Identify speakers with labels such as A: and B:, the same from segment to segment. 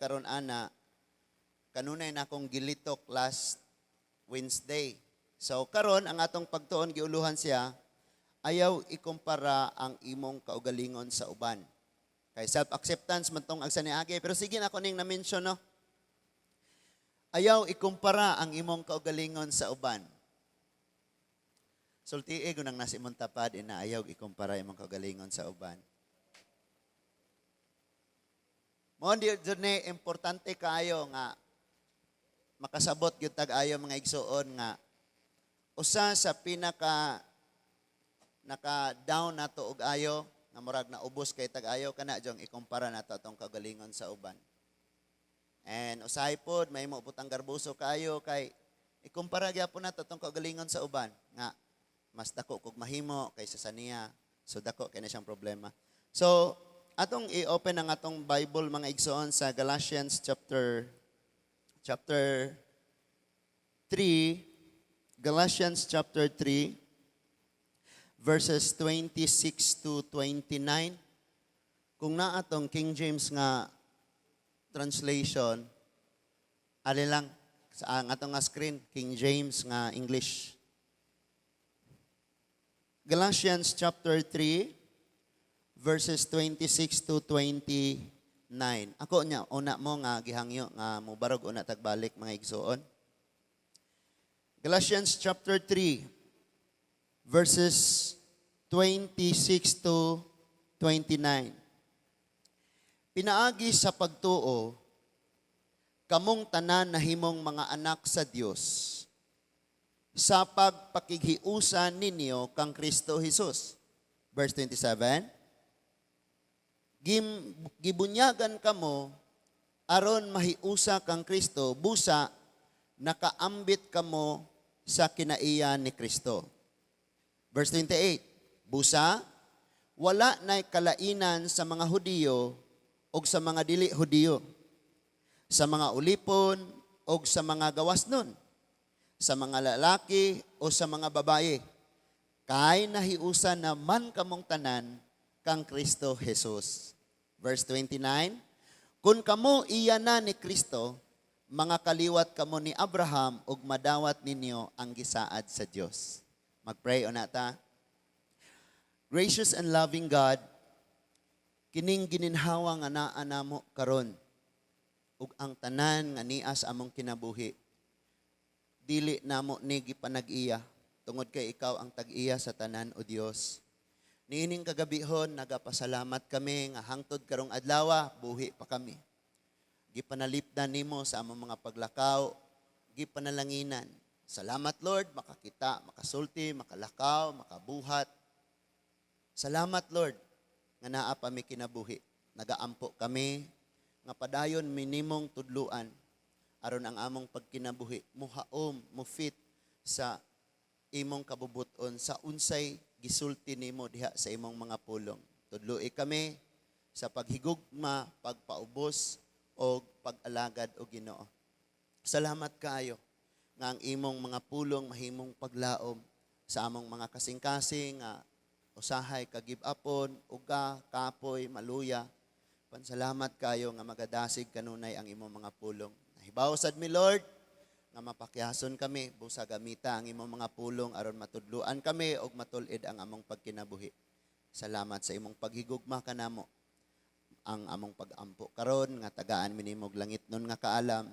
A: karon ana kanunay na akong gilitok last Wednesday. So karon ang atong pagtuon giuluhan siya, ayaw ikumpara ang imong kaugalingon sa uban. Kay self-acceptance man tong agsa niagi, pero sige na ako ning na-mention no. Ayaw ikumpara ang imong kaugalingon sa uban. Sulti ko nang nasa imong tapad ina ayaw ikumpara imong kaugalingon sa uban. Mo di ni importante kaayo nga makasabot gyud tag-ayo mga igsuon nga usa sa pinaka naka-down nato og ayo nga murag naubos kay tag-ayo kana jong ikumpara nato atong kaugalingon sa uban. And usahay pod may mo butang garbuso kaayo kay ikumpara gyapon nato atong kaugalingon sa uban nga mas dako kog mahimo kaysa sa niya. So dako kay na siyang problema. So atong i-open ang atong Bible mga igsoon sa Galatians chapter 3, Galatians chapter 3 verses 26 to 29. Kung na atong King James nga translation, ali lang sa ang atong nga screen, King James nga English. Galatians chapter 3 verses 26 to 29. Ako nya una mo nga gihangyo nga mobarog una tagbalik mga igsoon. Galatians chapter 3 verses 26 to 29. Pinaagi sa pagtuo, kamong tanan na himong mga anak sa Dios, sa pagpakighiusan ninyo kang Kristo Jesus. Verse 27, gibunyagan kamo, aron mahiusa kang Kristo, busa, nakaambit kamo sa kinaiya ni Kristo. Verse 28, busa, wala na'y kalainan sa mga Hudiyo o sa mga dili Hudiyo, sa mga ulipon o sa mga gawasnon, sa mga lalaki o sa mga babaye, kay nahiusa naman kamong tanan kang Kristo Jesus. Verse 29, kung kamo iya na ni Kristo, mga kaliwat kamo ni Abraham ug madawat ninyo ang gisaad sa Dios. Magpray o nata. Gracious and loving God, kining gininhawa nga naa namo karon ug ang tanan nga nias among kinabuhi. Dili namo ni gipanag-iya tungod kay ikaw ang tag-iya sa tanan o Dios. Niining kagabihon nagapasalamat kami nga hangtod karong adlaw buhi pa kami. Gipanalipdan nimo sa among mga paglakaw, gipanalanginan. Salamat Lord, makakita, makasulti, makalakaw, makabuhat. Salamat Lord, nga naa pa mi kinabuhi. Nagaampo kami, nga padayon minimong tudluan, aron ang among pagkinabuhi, muhaom, mufit sa imong kabubuton, sa unsay gisulti nimo diha sa imong mga pulong. Tudloi kami sa paghigugma, pagpaubos, o pag-alagad o Ginoo. Salamat kaayo nga ang imong mga pulong mahimong paglaom sa among mga kasing-kasing nga usahay kagib-apon, uga, kapoy, maluya. Pansalamat kayo nga magadasig kanunay ang imong mga pulong. Nahibaw sad mi Lord nga mapakyason kami busa gamita ang imong mga pulong aron matudluan kami og matul-id ang among pagkinabuhi. Salamat sa imong paghigugma kanamo ang among pag-ampo karon nga tagaan minimog langit nun nga kaalam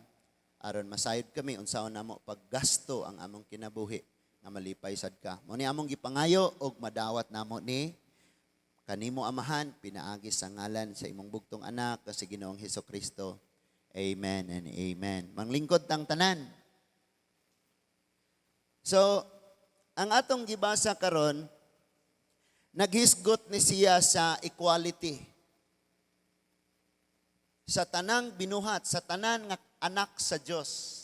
A: aron masayod kami unsaon namo paggasto ang among kinabuhi nga malipay sad ka. Mo ni among gipangayo og madawat namo ni kanimo amahan pinaagi sa ngalan sa imong bugtong anak kasi Ginoong Hesukristo. Amen and amen. Manglingkod tang tanan. So, ang atong gibasa karon naghisgot ni siya sa equality. Sa tanang binuhat, sa tanan nga anak sa Dios.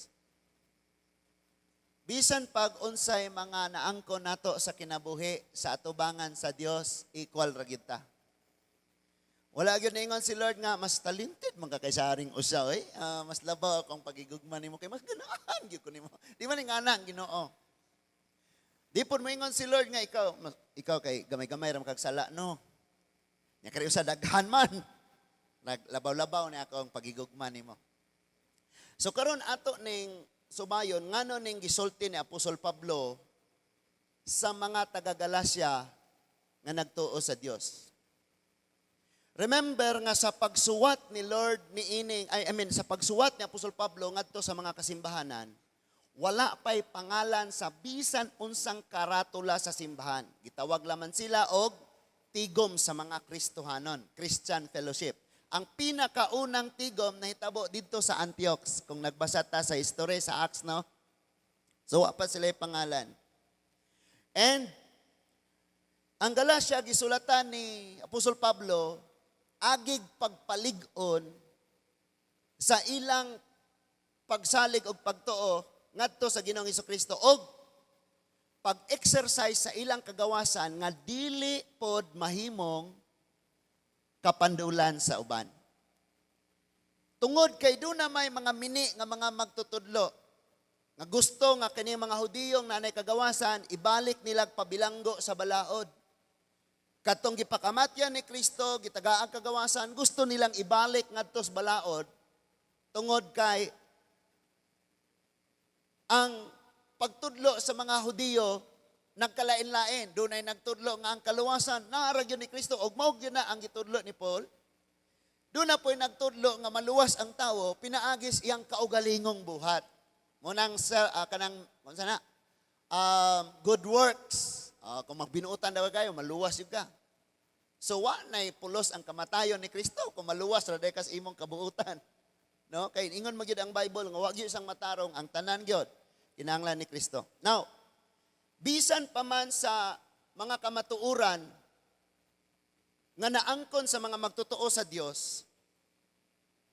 A: Bisan pag unsay mga naangkon nato sa kinabuhi sa atubangan sa Dios, equal ra gyud ta. Wala gyud ningon si Lord nga mas talented man ka kaysa haring usa oy. Mas labaw akong pagigugma nimo kay mas ganahan gyud ko nimo. Di man ning anak Ginoo. Di pud moingon si Lord nga ikaw kay gamay-gamay ra kag sala no. Nya kari usa daghan man. Naglabaw-labaw ni ako ang pagigugma nimo. So karon ato ning sumayon ngano ning gisulti ni Apostol Pablo sa mga taga-Galacia nga nagtuo sa Dios. Remember nga sa pagsuwat ni Lord ni ining sa pagsuwat ni Apostol Pablo ngadto sa mga kasimbahanan, wala pa'y pangalan sa bisan unsang karatula sa simbahan. Gitawag lamang sila og tigom sa mga Kristohanon, Christian Fellowship. Ang pinakaunang tigom na hitabo dito sa Antioch, kung nagbasa ta sa history sa Acts, no? So, wa pa sila yung pangalan. And, ang Galacia, gisulatan ni Apostol Pablo, agig pagpalig-on sa ilang pagsalig o pagtuo ngadto sa Ginoong Hesukristo og pag-exercise sa ilang kagawasan nga dili pod mahimong kapandulan sa uban. Tungod kay doon na may mga mini nga mga magtutudlo nga gusto nga kini mga Hudiyong nanay kagawasan ibalik nila pabilanggo sa balaod. Katong gipakamatyan ni Kristo, gitagaang kagawasan, gusto nilang ibalik ngadto sa balaod tungod kay ang pagtudlo sa mga Hudiyo nagkalain-lain. Doon ay nagtudlo nga ang kaluwasan naaragyo ni Kristo ug mao gyud na ang gitudlo ni Paul. Doon na po'y nagtudlo nga maluwas ang tawo pinaagis iyang kaugalingong buhat. Munang sa kanang sana good works. Kung magbinuutan daw kayo, maluwas yun ka. So, wa na'y pulos ang kamatayon ni Kristo kung maluwas ra kas imong kabuutan. No? Kaya ingon magyud ang Bible nga wag gyud isang matarong ang tanan gyud kinahanglan ni Kristo. Now, bisan pa man sa mga kamatuuran nga naangkon sa mga magtotoo sa Dios,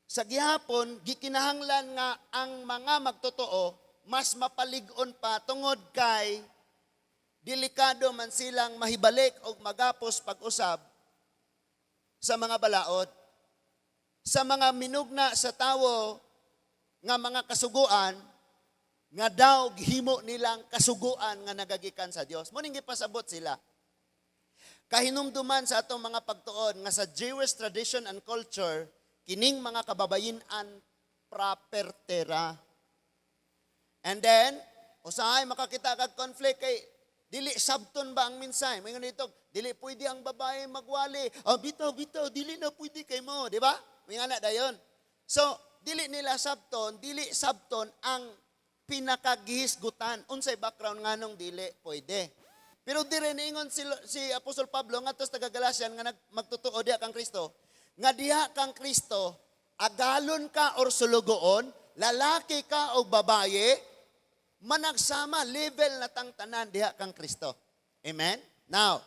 A: sa gihapon gikinahanglan nga ang mga magtotoo mas mapalig-on pa tungod kay delikado man silang mahibalik o magapos pag-usab sa mga balaod, sa mga minugna sa tawo nga mga kasuguan, nga daw gihimo nilang kasuguan nga nagagikan sa Dios. Muning gipasabot sila. Kahinumduman sa atong mga pagtuon nga sa Jewish tradition and culture, kining mga kababayin-an propertera. And then, usahay makakita kag conflict kay dili sabton ba ang minsay? Mayon dito, dili pwede ang babae magwali. Bitaw, dili na pwede kay mo, di ba? May nga na dayon. So, dili nila sabton, dili sabton ang pinakagihisgutan. Unsay background nganong dili pwede. Pero dire niingon si Apostol Pablo ngadto sa taga-Galatian nga magtotoo diha kang Kristo, nga diha kang Kristo, agalon ka or sulugoon, lalaki ka o babaye, managsama, level na tang tanan diha kang Kristo. Amen? Now,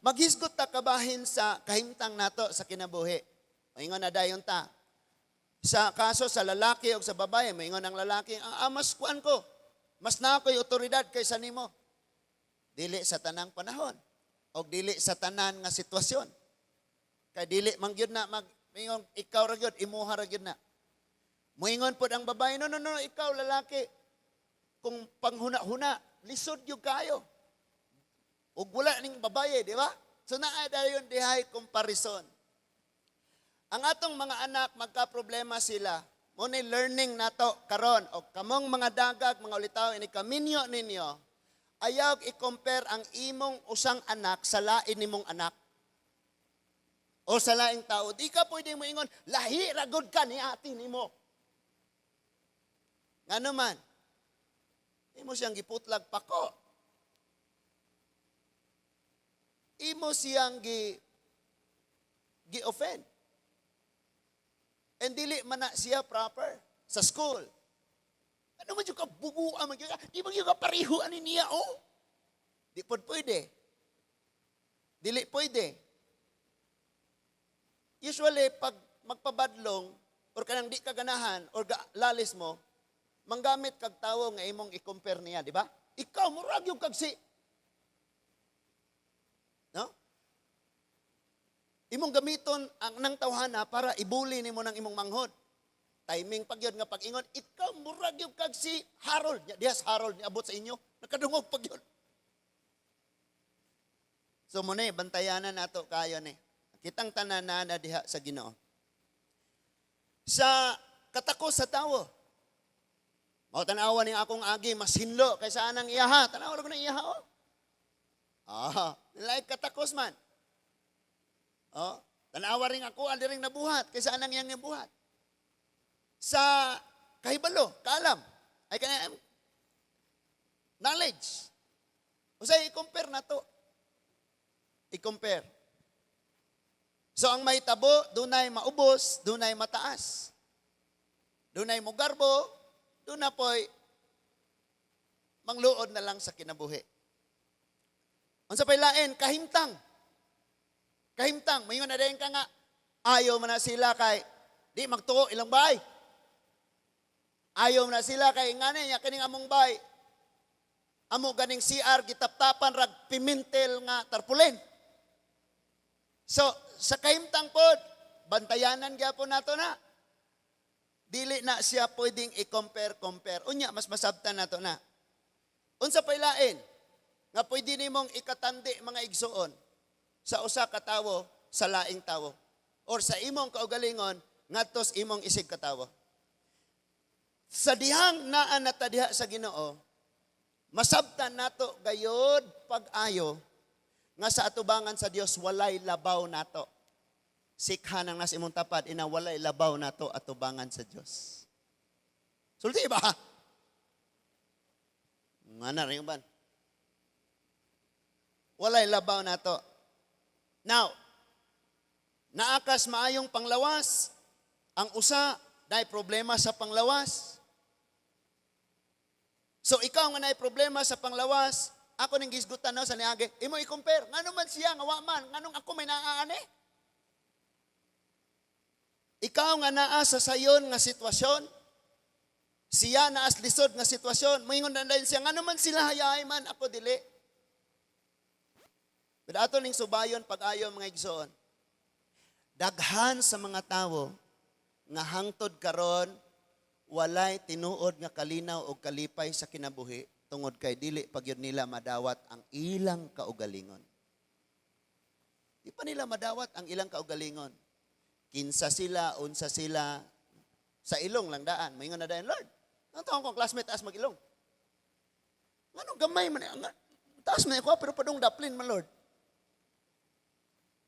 A: maghisgot ta kabahin sa kahimtang nato sa kinabuhi. Maingon na dayon ta. Sa kaso sa lalaki o sa babae, maingon ang lalaki, mas kuan ko, mas na ako'y otoridad kaysa nimo. Dili sa tanang panahon o dili sa tanan nga sitwasyon. Kay dili man gyud na maingon ikaw ra gyud, imuha ra gyud na. Moingon pod ang babae, no, ikaw lalaki, kung panghuna-huna, lisod yung kayo. O wala ning babae, di ba? So naa dayon dihay comparison. Ang atong mga anak, magka-problema sila. Muna learning nato karon o kamong mga dagag, mga ulitaw, ini kaminyo ninyo, ayaw i-compare ang imong usang anak sa lain nimong anak. O sa laing tao. Di ka pwede mo ingon, lahi ragod ka ni ati nimo. Nga naman, imo siyang giputlag pako. Imo siyang gi-offend. And dili man na siya proper sa school. Ano man yung kabubuan man yung di man yung kaparihuan niya, oh. Di po pwede. Dili pwede. Usually, pag magpabadlong, or kanang di kaganahan, or lalis mo, manggamit kag tawo nga imong i-compare niya, di ba? Ikaw, murag yung kagsi. No? Imong gamiton ang nang tawhana para ibuli nimo ng imong manghod. Timing pagyod nga pag-ingon, ikaw murag yung kagsi Harold. Diyas Harold, niabot sa inyo. Nakadungog pagyod. So muna, bantayanan nato kayo ni. Kitang tanan na diha sa Ginoo. sa katakos sa tawo. Mao tanawa ni akong agi mas hinlo kaysa anang iyaha. Tanawa ko na iyaha oh. Like katakos man. Tanawa ring ako andi ring nabuhat kaysa anang iyang nabuhat. Sa kahibalo, kaalam, ay kanang knowledge. Usay i-compare na to. I-compare. So ang may tabo, dunay maubos, dunay mataas. Dunay mugarbo, duna po'y mangluod na lang sa kinabuhi. Unsa pay lain, kahimtang. Kahimtang, mayon na din ka nga, ayaw man na sila kay, di magtuo ilang bay. Ayaw na sila kay ngani niya kining among bay. Amo ganing CR gitaptapan rag pimentel nga tarpulin. So sa kahimtang pod bantayanan gyapon nato na. Dili na siya pwedeng i-compare. Unya mas masabtan nato na. Unsa pay lain nga pwede nimong ikatandi mga igsuon sa usa ka tawo sa laing tawo or sa imong kaugalingon ngadtos imong isig ka tawo. Sa dihang naa nata diha sa Ginoo, masabtan nato gayod pag-ayo nga sa atubangan sa Dios walay labaw nato. Sikhan ang nas imong tapad ina walay labaw nato atubangan sa Dios. Sulti ba? Ngana ring ban. Walay labaw nato. Now, naakas maayong panglawas, ang usa nay problema sa panglawas. So ikaw nga nay problema sa panglawas, ako ning gisgutan no sa niagi, imo i-compare, ngano man siya nga wa man, nganong ako may naaani? Ikaw nga naa sa sayon nga sitwasyon, siya naas lisod nga sitwasyon, moingon na din siya, ngano man sila hayay man, ako dili. Pero ato ning subayon pag-ayo mga igsoon, daghan sa mga tawo nga hangtod karon walay tinuod nga kalinaw o kalipay sa kinabuhi tungod kay dili pagyud nila madawat ang ilang kaugalingon. Di pa nila madawat ang ilang kaugalingon. Kinsa sila, unsa sila, sa ilong lang daan. Maingon na daan, Lord, ang taong kong classmate taas mag-ilong. Anong gamay man, taas man ako, pero padong daplin man, Lord.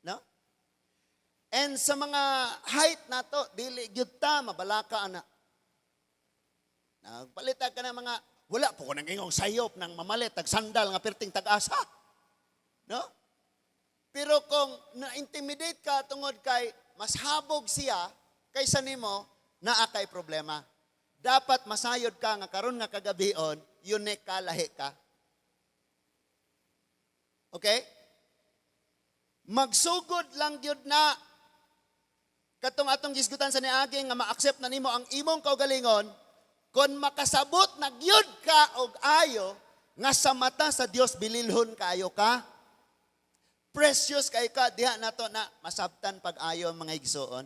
A: No? And sa mga height na to, dili gyud ta mabalaka ana. Nagpalitan ka ng mga, wala po ko nang ingong sayop ng mamalit, sandal nga perting tag-asa. No? Pero kung na-intimidate ka tungod kay mas habog siya kaysa nimo, naa kay problema. Dapat masayod ka nga karon nga kagabion, unique ka, lahi ka. Okay? Magsugod lang gyud na katong atong gisgutan sa niagi nga ma-accept na nimo ang imong kaugalingon kon makasabot na gyud ka og ayo nga sa mata sa Dios bililhon kaayo ka. Precious kay ka diha nato na masabtan pag-ayo mga igsoon.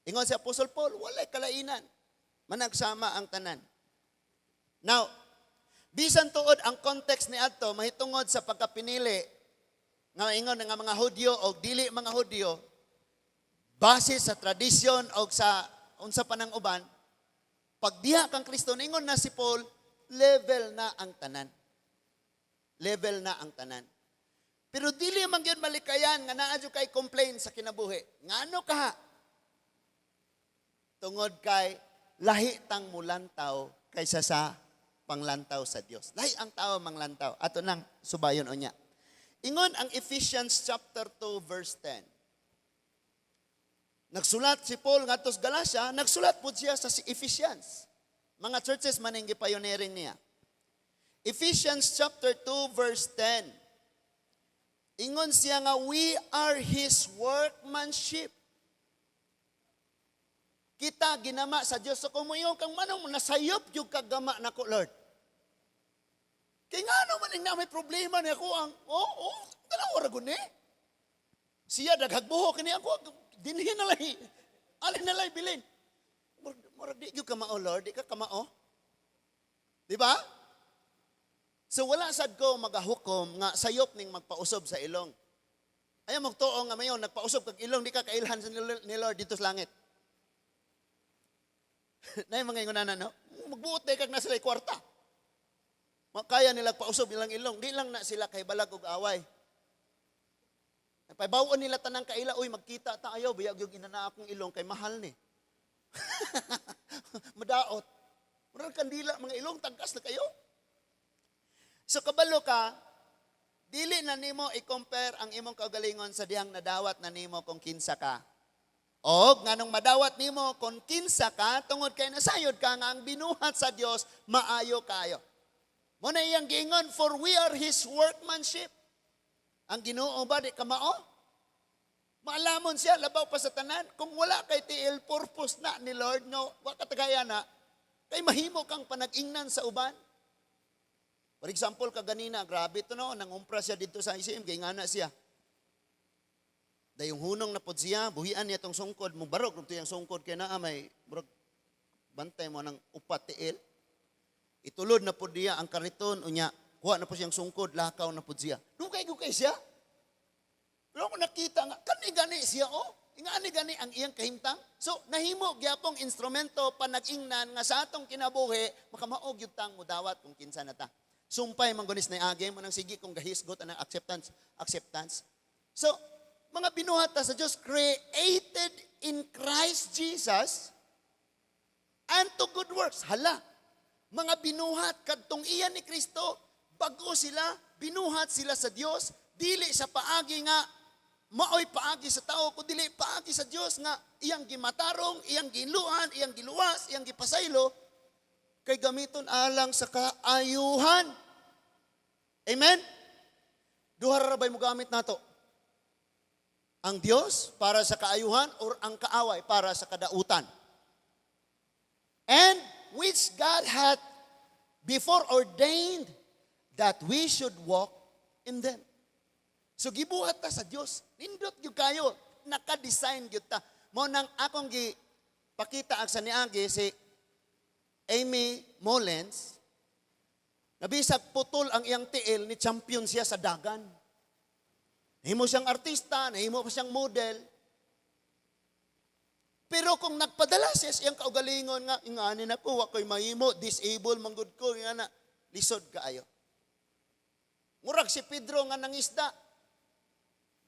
A: Ingon si Apostol Paul, walay kalainan. Managsama ang tanan. Now, bisan tuod ang context ni adto mahitungod sa pagkapinili nga ingon nga mga Hudyo o dili mga Hudyo base sa tradisyon o sa unsa pa nang uban, pag diha kang Kristo ingon na si Paul, level na ang tanan. Level na ang tanan. Pero dili man gyud malikayan nga naa kay complain sa kinabuhi. Ngano ka? Tungod kay lahi tang mulantaw kaysa sa panglantaw sa Dios. Lahi ang tao manglantaw. Ato nang subayon unya. Ingon ang Ephesians chapter 2 verse 10. Nagsulat si Paul ngadto sa Galacia, nagsulat pud siya sa Ephesians. Mga churches man ang gipioneering niya. Ephesians chapter 2 verse 10. Ingon siya nga, we are His workmanship. Kita ginama sa Diyos. So kumuyo kang manong nasayop yung kagama na ko, Lord. Kaya nga naman na may problema niya ko ang, dalawa ragon eh. Siya daghagbuho kini ako, dinhin na lang, alin na lang bilin. Murag di yung kamao, Lord, di ka kamao. Di ba? So wala sad ko magahukom nga sayop ning magpausob sa ilong. Ayaw magtuo nga mayon nagpausob kag ilong di ka kailhan sa ni Lord dito sa langit. Na yung mga ingunanan, no? Magbuot na kag na sila kwarta. Kaya nila pausob nilang ilong. Di lang na sila kay balag og away. Paibawan nila tanang kaila, uy, magkita tayo, bayag yung inana akong ilong kay mahal ni. Madaot. Murag kandila, mga ilong, tagkas na kayo. So kabalo ka, dili na nimo i-compare ang imong kaugalingon sa dihang nadawat na nimo kung kinsa ka. O, nganong madawat nimo kung kinsa ka, tungod kay nasayod ka nga ang binuhat sa Dios, maayo kayo. Muna iyang giingon, for we are His workmanship. Ang Ginoo ba di kamao? Maalamon siya, labaw pa sa tanan. Kung wala kay tiil purpose na ni Lord, no, wakatagaya na, kay mahimo kang panag-ingnan sa uban. For example, kaganina, grabe ito no, nangumpra siya dito sa ICM, kay nga na siya. Dayong hunong na pod siya, buhian niya itong sungkod, mubarog, kung ito yung sungkod, kaya na may, burag, bantay mo ng upat tiil. Itulod na pod niya ang kariton, unya, kuha na po siyang sungkod, lakaw na po siya. Dugay siya. Pero kung nakita nga, kani-gani siya, ingani-gani ang iyang kahimtang. So, nahimo, gyapong instrumento, panag-ingnan, nga sa atong kinabuhi, makamaog yung tang mudawat kung kinsa na ta. Sumpay, manggunis na age mo nang sige kung gahisgot ang acceptance. So, mga binuhat ta sa Diyos, created in Christ Jesus unto good works. Hala, mga binuhat, kadtong iyan ni Kristo, bago sila, binuhat sila sa Diyos, dili sa paagi nga, maoy paagi sa tao, kundi dili paagi sa Diyos nga, iyang gimatarong, iyang giluan, iyang giluwas, iyang gipasaylo, kay gamiton alang sa kaayuhan. Amen? Duha ra bay mo gamit nato. Ang Diyos para sa kaayuhan or ang kaaway para sa kadautan. And which God hath before ordained that we should walk in them. So gibuhat ta sa Dios. Nindot gyud kayo, naka-design gyud ta. Mao nang akong gipakita ag sa niagi si Amy Mullins. Nabisag putol ang iyang tiil ni champion siya sa dagan. Nahimo siyang artista, nahimo pa siyang model. Pero kung nagpadala siya sa iyang kaugalingon nga, ingani na ko, wako'y mahimo, disable, manggod ko, nga na, lisod kaayo. Murag si Pedro nga nangisda.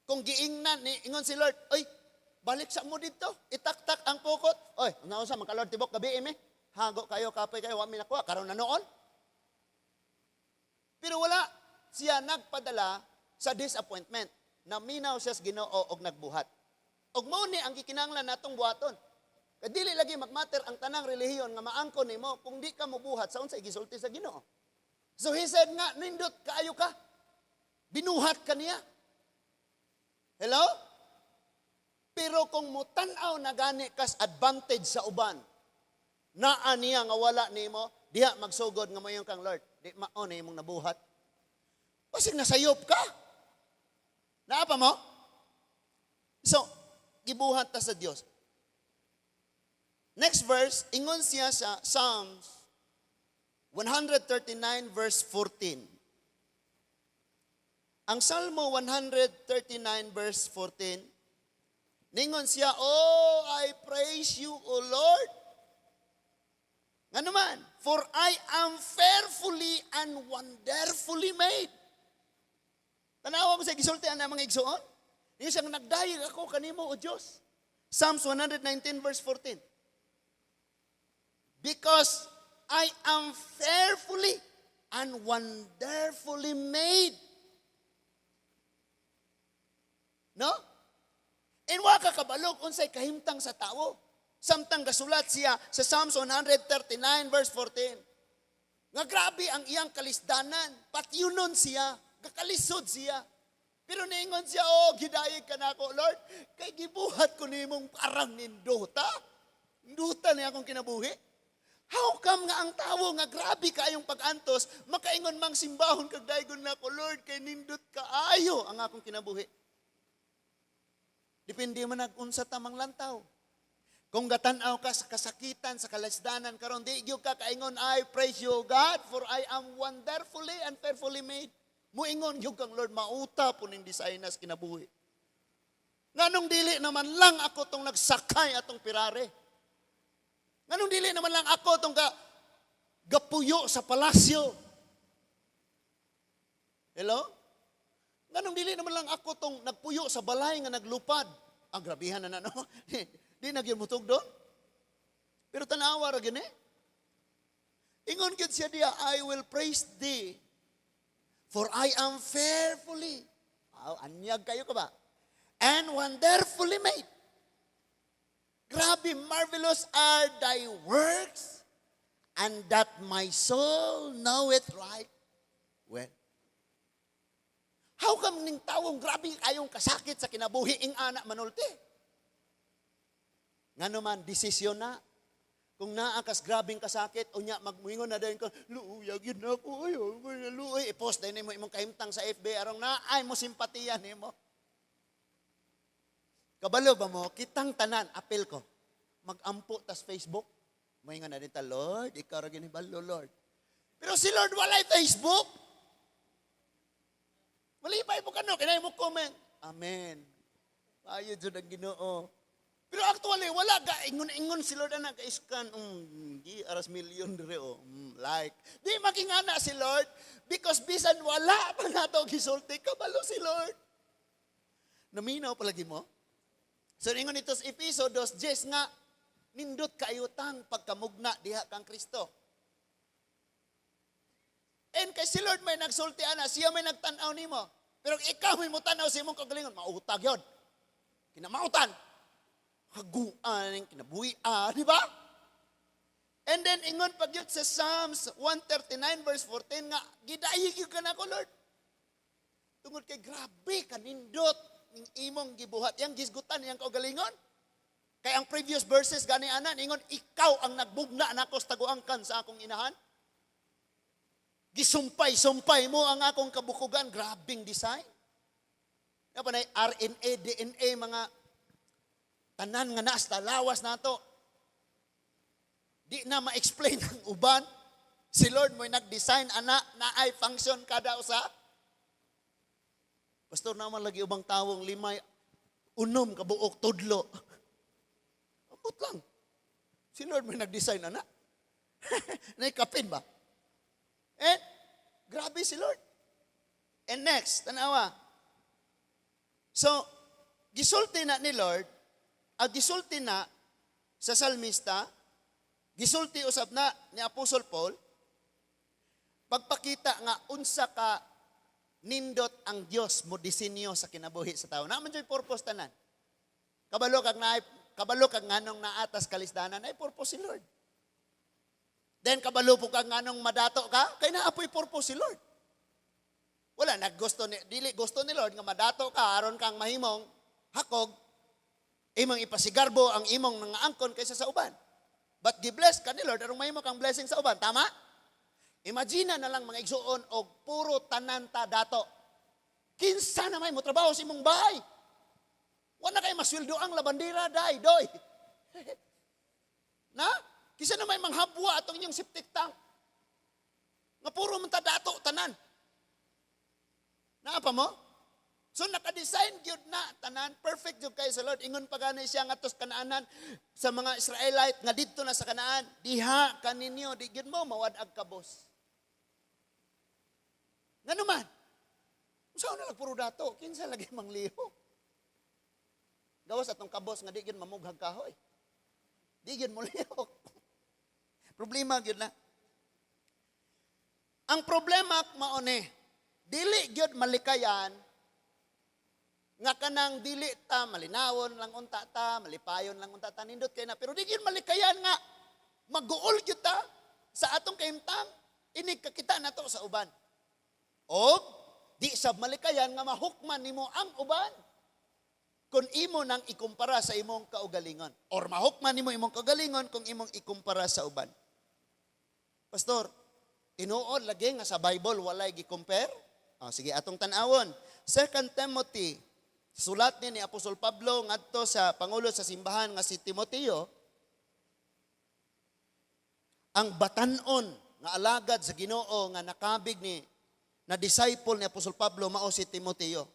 A: Kung giingnan, ingon si Lord, oy, balik sa mo dito, itaktak ang pukot. Oy, naon sa mga Lord tibok, gabi ime, hago kayo, kapay kayo, wami nakuha, karon na noon. Pero wala, siya nagpadala sa disappointment. Naminaw siya sa Ginoo og nagbuhat. Og mao ni ang gikinahanglan natong buhaton. Kay dili lagi magmatter ang tanang relihiyon nga maangkon nimo kung di ka mobuhat sa unsay gisulti sa Ginoo. So he said nga, nindot kaayo ka. Binuhat ka niya. Hello? Pero kung mutanaw na gani kas advantage sa uban, naa niya nga wala nimo, diha magsugod nga mayon kang Lord. Di mao na imong nabuhat. Basig nasayop ka. Naa pa mo? So, gibuhat ta sa Dios. Next verse, ingon siya sa Psalms 139 verse 14. Ang Salmo 139 verse 14, ningon siya, oh, I praise you, O Lord. Nga naman, for I am fearfully and wonderfully made. Tanawa mo sa gisulti ang mga igsoon. Niyo siyang nagdayeg ako kanimo, O Diyos. Psalms 119 verse 14. Because I am fearfully and wonderfully made. No? And waka kabalog unsay kahimtang sa tao. Samtang gasulat siya sa Psalms 139 verse 14. Nga grabe ang iyang kalisdanan. Patyunon siya. Gakalisod siya. Pero niingon siya, oh, gidayeg ka na ako, Lord. Kay gibuhat ko nimong parang ninduta. Ninduta niya akong kinabuhi. How come nga ang tao nga grabe kayong pag-antos, makaingon mang simbahon kag daygon na ako, Lord, kay nindot kaayo ang akong kinabuhi. Depende man nag-unsa tamang lantaw. Kung gatanaw ka sa kasakitan, sa kalasdanan karon, di gyud ka kaingon, I praise you, God, for I am wonderfully and fearfully made. Muingon gyud kang Lord, mauta po ning designas kinabuhi. Nganong dili naman lang ako tong nagsakay atong pirare.
B: Nganong dili naman lang ako tong gapuyo sa palasyo. Hello? Nganong dili naman lang ako tong nagpuyo sa balay nga naglupad. Ang grabihan na no? Di nagyan mutog doon. Pero tanawa ra gini. Ingon gyud siya diya, I will praise thee, for I am fearfully. Anyag kayo ka ba? And wonderfully made. Grabe, marvelous are thy works, and that my soul knoweth right well. How come ning tawong grabe kayong kasakit sa kinabuhi ing anak manulti? Nga naman, desisyon na. Kung naakas grabing kasakit, o niya magmuingon na dahil ka, luuyag yun na po, luuy. I-post dahil mo imong kahimtang sa FB, arong na, ay mo simpatiya ni mo. Kabalo ba mo, kitang tanan, apel ko, mag-ampo tas Facebook, muingon na dito, Lord, ikaw rin ginibalo, Lord. Pero si Lord walay Facebook. Malipay po ka no, kinay mo comment. Amen. Ayun dyan ang Ginoo. Pero actually, wala ka. Ingon si Lord na ka-scan. Di aras milyon dire o. Like. Di makingana si Lord because bisan wala pa na ito gisulti. Kabalo si Lord. Naminaw palagi mo. So, ingon ito sa Efeso 2:10 nga, nindot kaayutang pagkamugna diha kang Kristo. And kay si Lord may nagsulti ana, siya may nagtanaw nimo. Pero ikaw may mo tanaw sa imong kagalingon, mautag yun. Kinamautan. Haguan, kinabuhian, di ba? And then, ingon pag yun sa Psalms 139 verse 14 nga, gidayig yun ka na ko, Lord. Tungod kay grabe, kanindot, ng imong gibuhat. Yang gisgutan, yang kaugalingon. Kaya ang previous verses, gani anan, ingon, ikaw ang nagbugna na ako sa taguangkan sa akong inahan. Gisumpay-sumpay mo ang akong kabukugan. Grabing design. Yan pa na RNA, DNA, mga tanan nga naas, lawas na to. Di na ma-explain ang uban. Si Lord mo'y nag-design, anak, na ay function kada usa. Pastor naman lagi ubang tawong limay, unom, kabuok, tudlo. Ambot lang. Si Lord mo'y nag-design, anak. Naikapin ba? And, grabe si Lord. And next, tanawa. So, gisulti na ni Lord, gisulti na sa salmista, gisulti usab na ni Apostle Paul, pagpakita nga unsa ka nindot ang Dios mo disenyo sa kinabuhi sa tao. Naman joy purpose tanan. Kabalo kag nganong naatas kalisdanan ay purpose si Lord. Then kabalo po kag nganong madato ka, kay naapoy purpose si Lord. Wala dili gusto ni Lord nga madato ka aron kang mahimong hakog imong ipasigarbo ang imong mga angkon kaysa sa uban. But gi-bless ka ni Lord aron mahimo kang blessing sa uban, tama? Imagine na lang mga igsuon og puro tanan ta dato. Kinsa na may mo trabaho sa imong bahay. Wala kay masweldo ang labandera day, doy. Na? Kinsa na may manghabwa atong inyong septic tank. Nga puro man ta dato tanan. Naapa mo? So naka-design gyud na tanan, perfect gyud kay sa Lord. Ingon pa gani siya ngadto sa Kanaanan sa mga Israelite nga didto na sa Kanaan, diha kaninyo di gyud mo mawad-ag kabos. Ngano man? Unsa na lang puro dato, kinsa lagi mangliho. Gawas atong kabos nga di gyud mamughag kahoy. Di gyud mo lihok. Problema gyud na. Ang problema mao ni dili gyud malikayan nga kanang dili ta malinawon lang unta ta, malipayon lang unta ta nindot kay na, pero di gyud malikayan nga maguol gyud ta sa atong kahimtang inig kakita nato sa uban. O di sab malikayan nga mahukman nimo ang uban kung imo nang ikumpara sa imong kaugalingon, or mahukman nimo imong kaugalingon kung imong ikumpara sa uban. Pastor, tinuod lagi nga sa Bible walay gi-compare? Sige atong tan-awon. 2 Timothy, sulat ni Apostol Pablo ngadto sa pangulo sa simbahan nga si Timoteo, ang batan-on nga alagad sa Ginoo nga nakabig ni na disciple ni Apostol Pablo mao si Timoteo.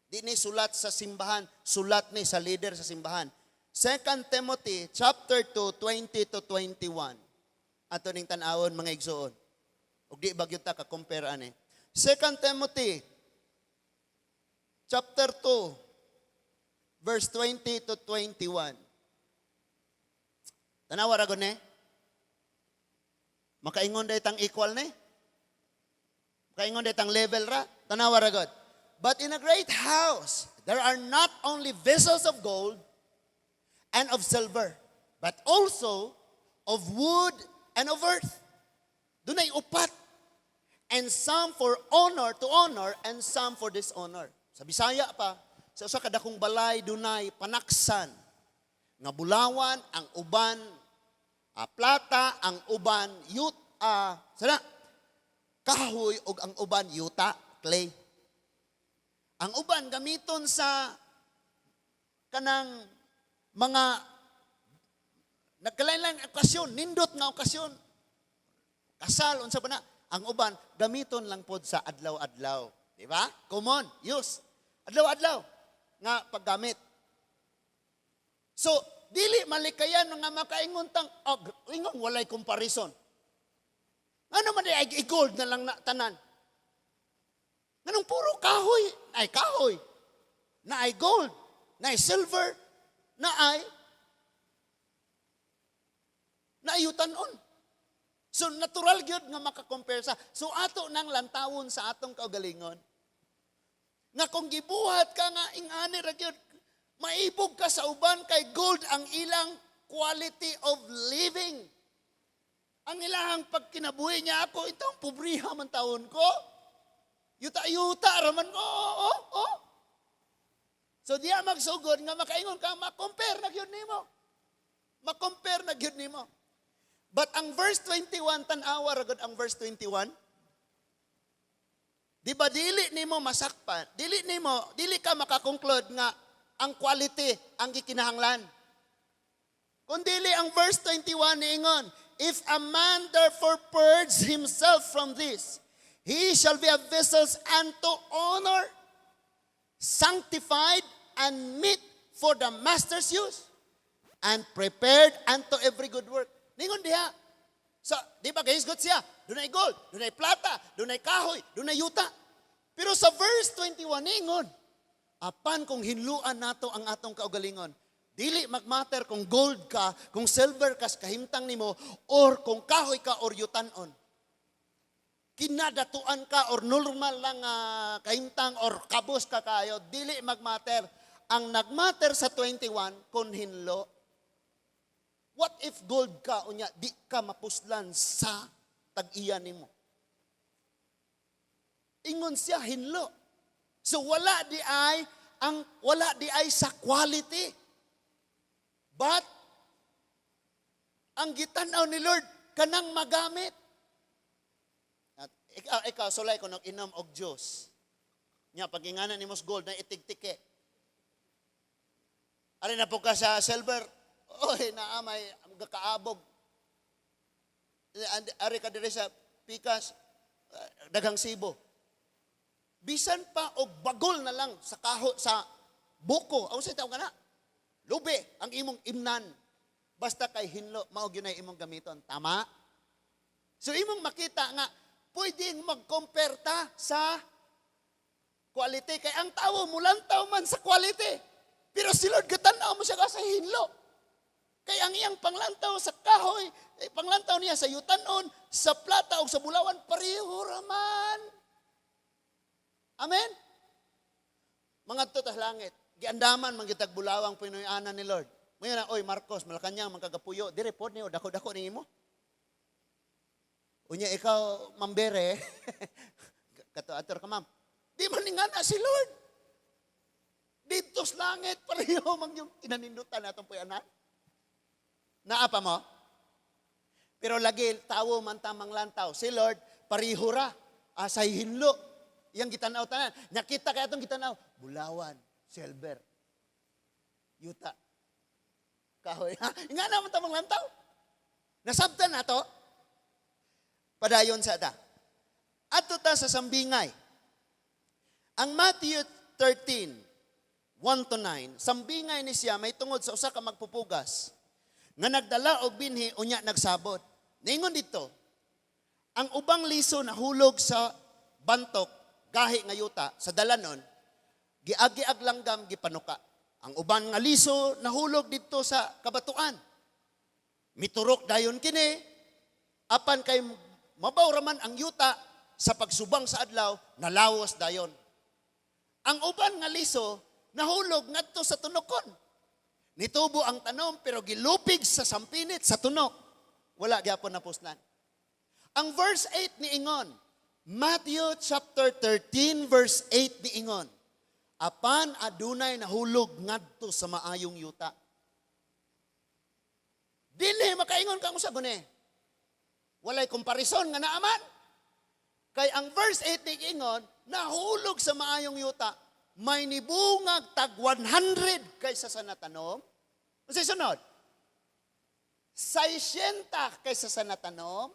B: Di ni sulat sa simbahan, sulat ni sa leader sa simbahan.
A: 2 Timothy chapter 2, 20 to 21. Ato ning tan-awon mga igsoon. Ug di bagyo ta ka-compare ani. 2 Timothy chapter 2 verse 20 to 21. Tanawa ra gud ni. Makaingon day tang equal ni. Makaingon day tang level ra. Tanawa ra gud. But in a great house there are not only vessels of gold and of silver, but also of wood and of earth. Dunay upat. And some for honor to honor, and some for dishonor. Sa Bisaya pa, sa usa ka dakong balay dunay panaksan nga bulawan ang uban plata, ang uban kahoy ug ang uban yuta, clay. Ang uban gamiton sa kanang mga nagkalain-lain okasyon, nindot nga okasyon. Kasal unsa ba na? Ang uban gamiton lang pod sa adlaw-adlaw, di ba? Common use. Adlaw-adlaw nga paggamit. So, dili malikayan nga makaingon tang ingon walay comparison. Ano man ay gold na lang na tanan. Nganong puro kahoy, ay kahoy. Na ay gold, na ay silver, na ay yutan-on. So natural gyud nga makakompare sa. So ato nang lantawon sa atong kaugalingon. Nga kung gibuhat ka nga ingani ra gyud, maibog ka sa uban kay gold ang ilang quality of living. Ang ilang pagkinabuhi niya ako, itong pobriha man taon ko. Yuta-yuta raman ko. Oh. So diya magsugod nga makaingon ka, makompare na gyud nimo. Makompare na gyud nimo. But ang verse 21, tanawa ragod ang verse 21. Di ba dili nimo masakpan? Dili ka makakonclude nga ang quality ang gikinahanglan. Kung dili ang verse 21 niingon, if a man therefore purge himself from this, he shall be a vessel unto honor, sanctified and meet for the master's use, and prepared unto every good work. Ningon diha. So, di ba gahisgot siya? Dunay gold, dunay plata, dunay kahoy, dunay yuta. Pero sa verse 21 ningon, apan kung hinluan nato ang atong kaugalingon, dili magmatter kung gold ka, kung silver ka kahimtang nimo, or kung kahoy ka or yutan-on. Kinadatuan ka or normal lang kahimtang or kabos ka kayo, dili magmatter. Ang nagmatter sa 21 kung hinlo. What if gold ka unya di ka mapuslan sa tag-iya nimo? Ingon siya hinlo. So wala di ay sa quality. But ang gitanaw ni Lord kanang magamit. At ikaw sulay ko inom og Diyos. Nya pag-inganan nimo gold na itigtike. Ari na po ka sa silver. Oy, naamay kaabog. Ari ka dire sa pikas, daghang sibo. Bisan pa og bagol na lang sa kaho sa buko. Ang sa tawag na. Lube ang imong imnan. Basta kay hinlo mao gyud imong gamiton. Tama? So imong makita nga pwedeng mag-compare ta sa quality kay ang tawo mulantaw man sa quality. Pero si Lord gatan-aw mo siya sa hinlo. Kaya ang iyang panglantaw sa kahoy, panglantaw niya sa yutan-on, sa plata o sa bulawan, pareho raman. Amen? Mga tutas langit, giandaman manggitag bulawang pinuyanan ni Lord. Ngayon na, oy Marcos, Malacanang, magkagapuyo, dire po niyo, dako-dako ni mo. Unya ikaw, mambere, katuator ka ma'am, di man nga si Lord. Dito sa langit, pareho mang yung kinanindutan natong puyanan. Naapa mo? Pero lagi, tawo man tamang lantaw. Si Lord, parihura, sa hinlo. Yang gitanaw tanan. Nakita kaya itong gitanaw. Bulawan, silver, yuta, kahoy. Nga naman tamang lantaw. Nasabtan na to. Padayon sa ta. Ato ta sa sambingay. Ang Matthew 13,
B: 1 to 9, sambingay ni siya may tungod sa usa ka magpupugas nga nagdala og binhi unya nagsabot. Ningon dito, ang ubang liso nahulog sa bantok gahi nga yuta sa dalanon, giagi-ag langgam gipanuka. Ang uban nga liso nahulog dito sa kabatuan. Miturok dayon kini, apan kay mabaw raman ang yuta sa pagsubang sa adlaw, nalawas dayon. Ang uban nga liso nahulog ngadto sa tunokon. Nitubo ang tanom pero gilupig sa sampinit sa tunok. Wala gyapon napusnan. Ang verse 8 ni ingon, Matthew chapter 13 verse 8 ni ingon, apan adunay nahulog ngadto sa maayong yuta. Dili makaingon kang usa guni. Walay comparison nga naaman. Kay ang verse 8 ni ingon, nahulog sa maayong yuta, may nibungag tag 100 kaysa sa natanom. Unsay sunod? 60 kaysa sa natanom.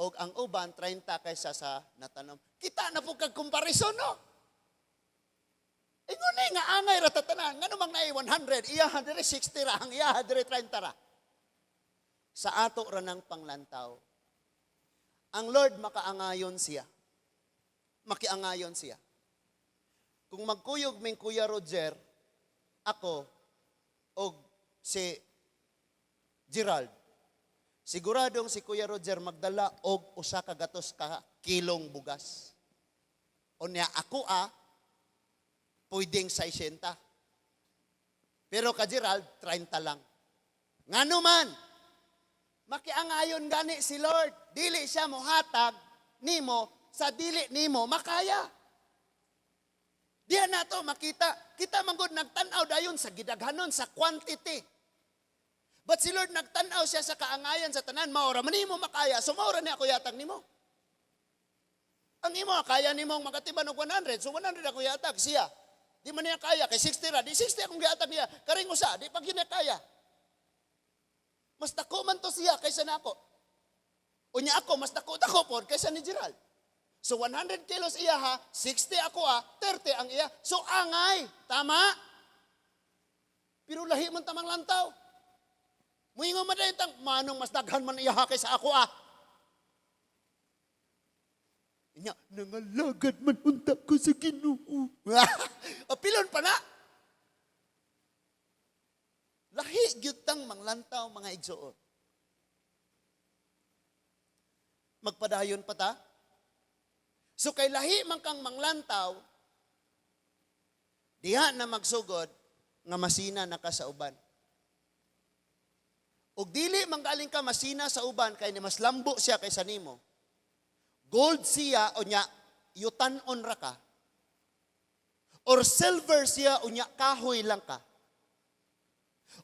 B: O ang uban, 30 kaysa sa natanom. Kita na po kag comparison, no? Ingon na nga angay ratatanan. Nga namang na 100, iya 160 ra, ang iya 130 ra. Sa ato ra ng panglantaw. Ang Lord makaangayon siya. Makiangayon siya. Kung magkuyog ming Kuya Roger, ako, o si Gerald, siguradong si Kuya Roger magdala og usa ka gatos ka kilong bugas. O niya ako pwedeng 60. Pero ka Gerald, 30 lang. Ngano man, makiangayon gani si Lord. Dili siya mohatag nimo sa dili nimo makaya. Diyan na to makita. Kita manggod nagtanaw dayon sa gidaghanon sa quantity. But si Lord nagtanaw siya sa kaangayan sa tanan, maura man nimo makaya, so maura ni ako yatag nimo. Ang imo kaya nimong magatiban og 100, so 100 ako yatag siya. Di man niya kaya kay 60 ra, di 60 akong gihatag niya. Karing usa, di pag niya kaya. Mas dako man to siya kaysa nako. Unya ako mas dako pod kaysa ni Gerald. So 100 kilos iya ha, 60 ako 30 ang iya. So angay, tama? Pero lahi man tamang lantaw. Muingon man dayon tang manong mas daghan man iya ha kaysa ako Inya, nangalagad man unta ko sa Ginoo. O pilon pa na. Lahi gyud tang manglantaw mga igsuon. Magpadayon pa ta? So kay lahi man kang manglantaw, diha na magsugod nga masina na ka sa uban. Ug dili manggaling ka masina sa uban kay ni mas lambo siya kaysa nimo. Gold siya unya yutan-on ra ka. Or silver siya unya kahoy lang ka.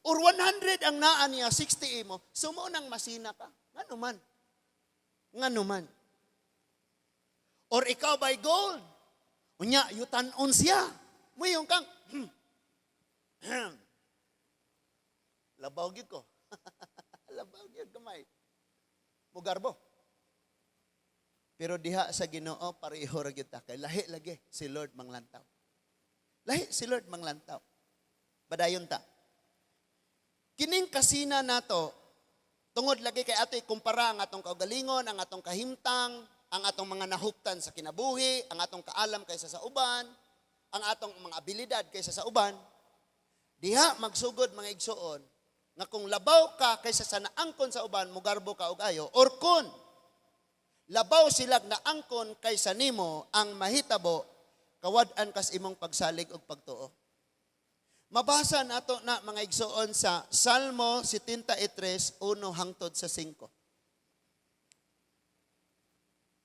B: Or 100 ang naa niya, 60 imo, sumo nang masina ka. Ngano man? Ngano man? Or ikaw by gold. Unya, yutan-on siya. Muyong kang, labaw gyud ko. Labaw gyud kamay. Mugarbo. Pero diha sa Ginoo pareho ra gyud ta kay lahi lagi si Lord manglantaw. Lahi si Lord manglantaw. Badayon ta. Kining kasina nato tungod lagi kay ato ikumpara ang atong kaugalingon, ang atong kahimtang, ang atong mga nahuptan sa kinabuhi, ang atong kaalam kaysa sa uban, ang atong mga abilidad kaysa sa uban. Diha magsugod mga igsuon nga kung labaw ka kaysa sa naangkon sa uban, mugarbo ka og ayo, or kun labaw sila naangkon kaysa nimo, ang mahitabo kawad-an kas imong pagsalig og pagtuo. Mabasa nato na mga igsuon sa Salmo 73:1 hangtod sa 5.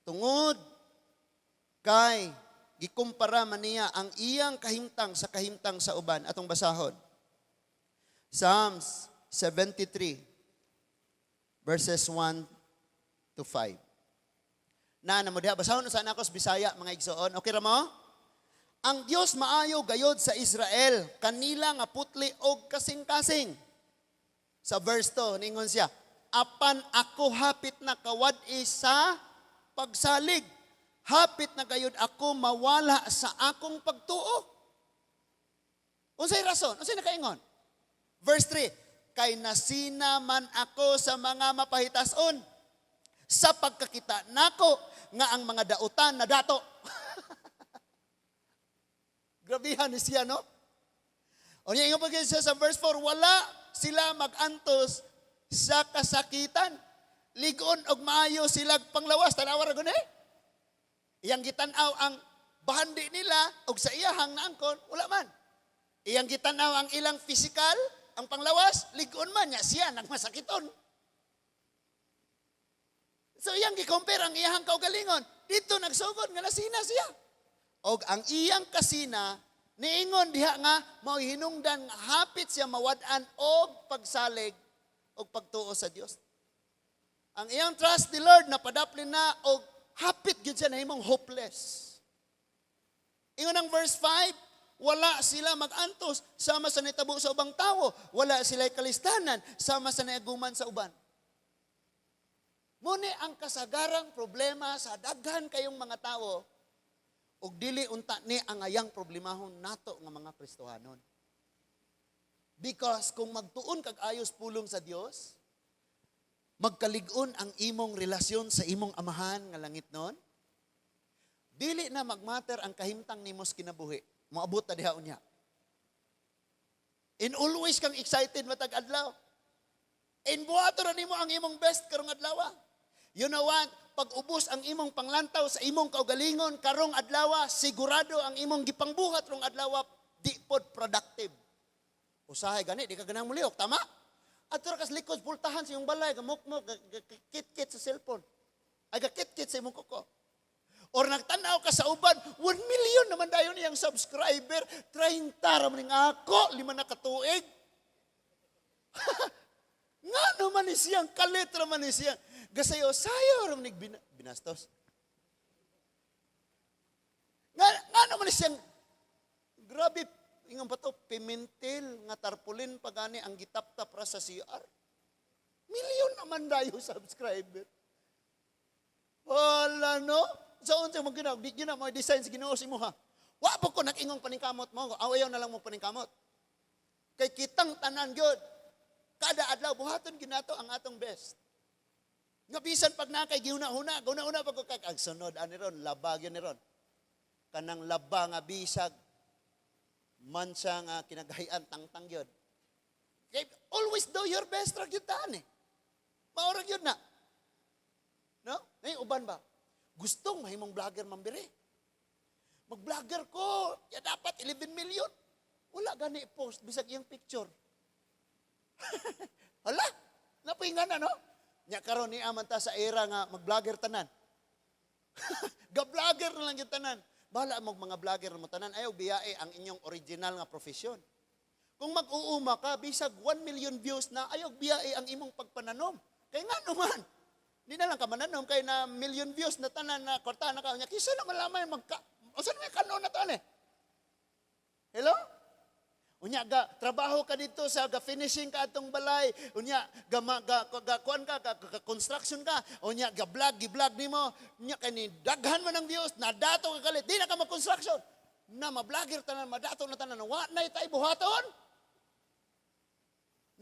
B: Tungod kay gikumpara man niya ang iyang kahimtang sa kahimtang sa uban. Atong basahon. Psalms 73 verses 1 to 5. Na mo diha basahon sa ako sa Bisaya mga igsuon. Okay ra mo? Ang Dios maayo gayod sa Israel, kanila nga putli og kasing-kasing. Sa verse 2 ningon siya, apan ako hapit na kawad-i sa pagsalig. Hapit na gayud ako mawala sa akong pagtuo. Unsay rason? Unsay nakaingon? Verse 3, kay nasina man ako sa mga mapahitason sa pagkakita nako nga ang mga dautan na dato. Grabihan ni siya, no? O niya, ingon pa siya sa verse 4, wala sila magantos sa kasakitan. Ligon og maayo sila panglawas. Tanawa ra guni. Iyang gitanaw ang bahandi nila og sa iyahang naangkon, wala man. Iyang gitanaw ang ilang physical, ang panglawas, ligon man niya siya nang masakiton. So iyang gi-compare ang iyang kaugalingon. Dito nagsugod nga nasina siya. Og ang iyang kasina niingon diha nga mao hinungdan nga hapit siya mawad-an og pagsalig og pagtuo sa Dios. Ang iyang trust the Lord na padaplin na og hapit gyud siya nahimong hopeless. Ingon ang verse 5, wala sila magantos sama sa nitabo sa ubang tawo, wala sila kalistanan sama sa naiguman sa uban. Muni ang kasagarang problema sa daghan kayong mga tao ug dili unta ni ang ayang problemahon nato nga mga Kristohanon. Because kung magtuon kag ayos pulong sa Dios, magkalig-on ang imong relasyon sa imong amahan nga langit nun, dili na magmatter ang kahimtang nimos kinabuhi. Moabot ta diha unya. In always kang excited matag adlaw. In buhato ra nimo ang imong best karong adlaw. You know what? Pag ubos ang imong panglantaw sa imong kaugalingon karong adlaw, sigurado ang imong gipangbuhat rong adlaw di pod productive. Usahay gani di ka ganang muliok, tama? At kas likod pultahan sa iyong balay, gamukmok, kit-kit sa cellphone. Ay kit-kit sa imong kuko. Or nagtanaw ka sa uban, 1 million naman dayon iyang subscriber, 30 raman ning ako, 5 na katuig. Nga naman ni siyang, kalit raman ni siyang, gasayo-sayo raman ning binastos. Nga naman ni siyang, grabe, ingon pa to, pimentel nga tarpulin pagani ang gitap-tap ra sa CR. Milyon naman dayo subscriber. Wala no? So unsa mo ginaw, di gyud na mo design sa Ginoo si mo ha. Wa po ko nakingong paningkamot mo, awayaw na lang mo paningkamot. Kay kitang tanan gyud. Kada adlaw buhaton ginato ang atong best. Nga bisan pag nakay gihuna-huna, guna-una pag ko kag sunod ani ron, laba gyud ni ron. Kanang laba nga bisag man siya nga kinagahian tangtang yun. Okay, always do your best ra gyud taan eh. Maurag yun na. No? Ngay uban ba? Gustong mahimong vlogger mambiri. Mag-vlogger ko, ya dapat 11 million. Wala gani post bisag iyang picture. Hala, napaingan na no? Nya karon ni aman ta sa era nga mag-vlogger tanan. Ga-vlogger na lang yung tanan. Bahala mo mga vlogger mo tanan, ayaw biyae ang inyong original nga profesyon. Kung mag-uuma ka, bisag 1 million views na, ayaw biyae ang imong pagpananom. Kaya nga naman, hindi na lang ka mananom, kaya na million views na tanan na kwarta na ka. Kisa na malamay o saan may kanon na to eh? Hello? Unya ga trabaho ka dito sa ga finishing ka atong balay. Unya kuan ka construction ka. Unya ga vlog nimo. Unya kani daghan man ang views, nadato ka kalit. Di na ka mag-construction. Na ma-vlogger tanan, madato na tanan. Wa nay tay buhaton.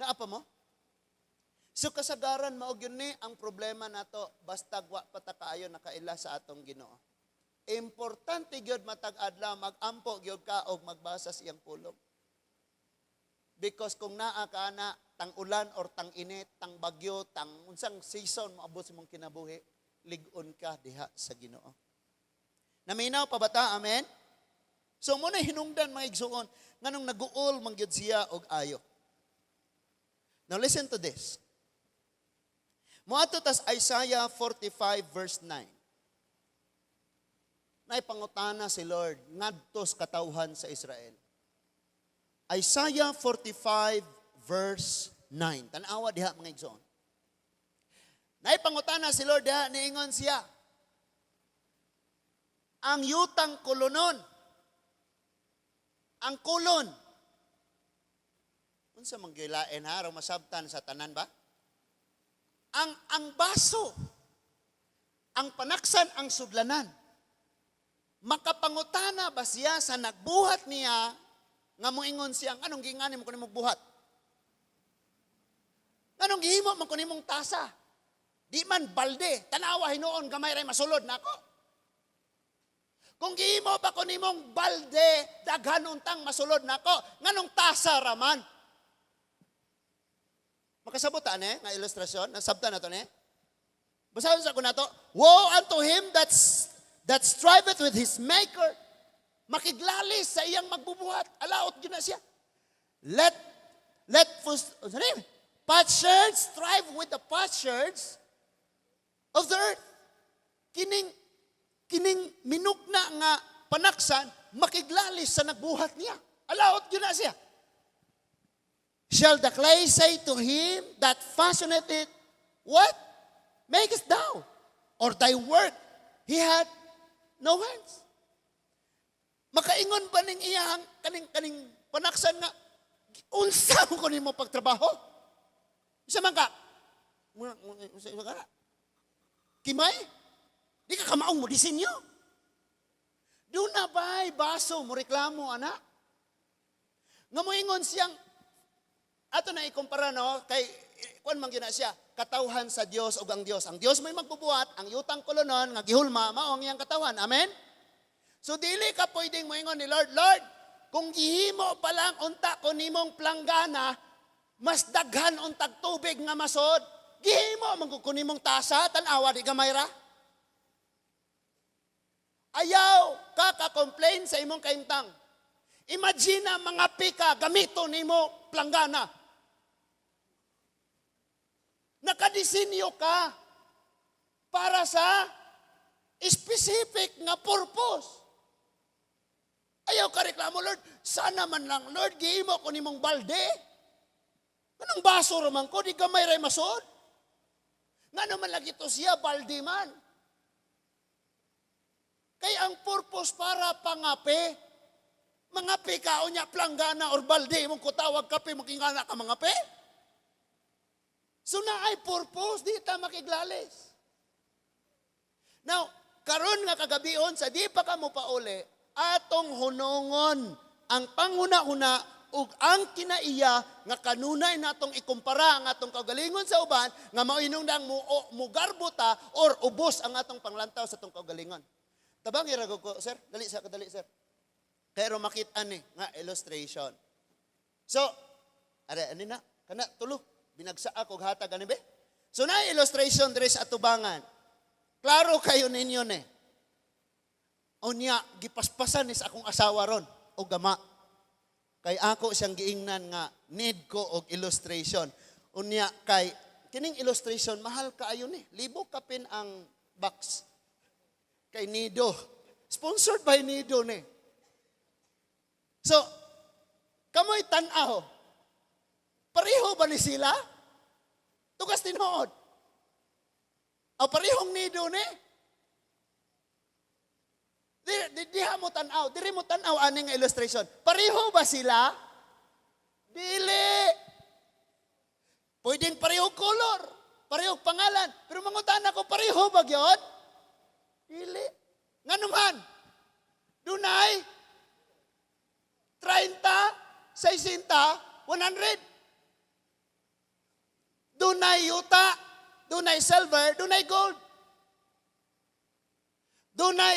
B: Naapa mo? So kasagaran mao gyud ni ang problema nato basta wa patakaayo nakaila sa atong Ginoo. Importante gyud matag adlaw magampo gyud ka og magbasa sa iyang pulong. Because kung naa ka na tang ulan or tang init, tang bagyo, tang unsang season moabot sa mong kinabuhi, lig-on ka diha sa Ginoo. Naminaw pa bata, amen? So muna hinungdan mga igsuon nganong naguol man gyud siya og ayo. Now listen to this. Moadto tas Isaiah 45 verse 9. Naipangutana si Lord ngadto sa katawhan sa Israel. Isaiah 45 verse 9. Tanawa diha mga igsoon. Naipangutana si Lord diha, niingon siya. Ang yutang kolonon. Ang kulon. Unsa man gilain ha, aron masabtan sa tanan ba? Ang baso. Ang panaksan ang sudlanan. Makapangutana ba siya sa nagbuhat niya nga moingon siya, anong gingani mo kunin mong buhat? Anong gihimo man kunin mong tasa? Di man balde, tanawa hinuon gamay ray masulod nako. Kung gihimo ba kunin mong balde, daghan untang masulod nako, nganong tasa raman? Makasabot nga ilustrasyon, nasabta na to ne. Basahin sa ko na to, woe unto him that striveth with his maker. Makiglalis sa iyang magbubuhat. Alaot yun na siya. Let potsherds strive with the potsherds of the earth. Kining minugna nga panaksan, makiglalis sa nagbuhat niya. Alaot yun na siya. Shall the clay say to him that fashioneth it, what? Makest thou? Or thy work, he had no hands. Makaingon ba ning iyang kaning panaksan nga, unsa mo kunin mo pagtrabaho? Isa man ka, kimay? Di ka kamaong mo disenyo. Doon na ba'y baso mo reklamo, anak? Nga mo ingon siyang, ato na ikumpara, no, kay, kuan man gina siya, katawhan sa Dios o ang Dios. Ang Dios may magbubuhat, ang yutang kolonon, nga gihulma, mao ang iyang katawhan. Amen? So, dili ka pwedeng moingon ni Lord, Lord, kung gihimo pa lang unta ko nimong planggana, mas daghan untag tubig nga masod, gihimo man ko nimong tasa, tanawa di gamayra. Ayaw ka-complain sa imong kaimtang. Imagine na mga pika, gamito nimo planggana. Nakadesinyo ka para sa specific nga purpose. Ayaw ka reklamo, Lord, sana man lang, Lord, gihimo ko nimong balde. Anong baso raman ko, di gamay ray masod. Nga naman lagi to siya, balde man. Kaya ang purpose para pangape, mangape ka o niya planggana or balde, mong kutawag kape, makingana ka mangape. So na ay purpose, di ta makiglalis. Now, karon nga kagabion, sa di pa ka mo pauli, atong hunongon ang panghuna-huna ug ang kinaiya nga kanunay natong ikumpara ang atong kaugalingon sa uban nga mauinungdang mugarbuta or ubos ang atong panglantaw sa atong kaugalingon. Tabang iragog ko, sir, dali sir. Kaya makita ni nga illustration. So, ani na, kana tulo, binagsa ako hatag ani be. So na illustration diri sa atubangan. Klaro kayo ninyo ne. Unya gipaspasan ni sa akong asawa ron o gama. Kay ako siyang giingnan nga need ko og illustration. Unya kay kining illustration mahal kaayo ni. Libo kapin ang box. Kay Nido. Sponsored by Nido ni. So, kamoy tan-aw. Pareho ba ni sila? Tugas tinuod. O parehong Nido ni? Diha mo tan-aw. Diri mo tan-aw aning nga illustration. Pareho ba sila? Dili. Pwedeng pareho color. Pareho pangalan. Pero mangutan ako, pareho ba gyud? Dili. Nga naman, dunay 30, 60, 100. Dunay yuta, dunay silver, dunay gold. Dunay,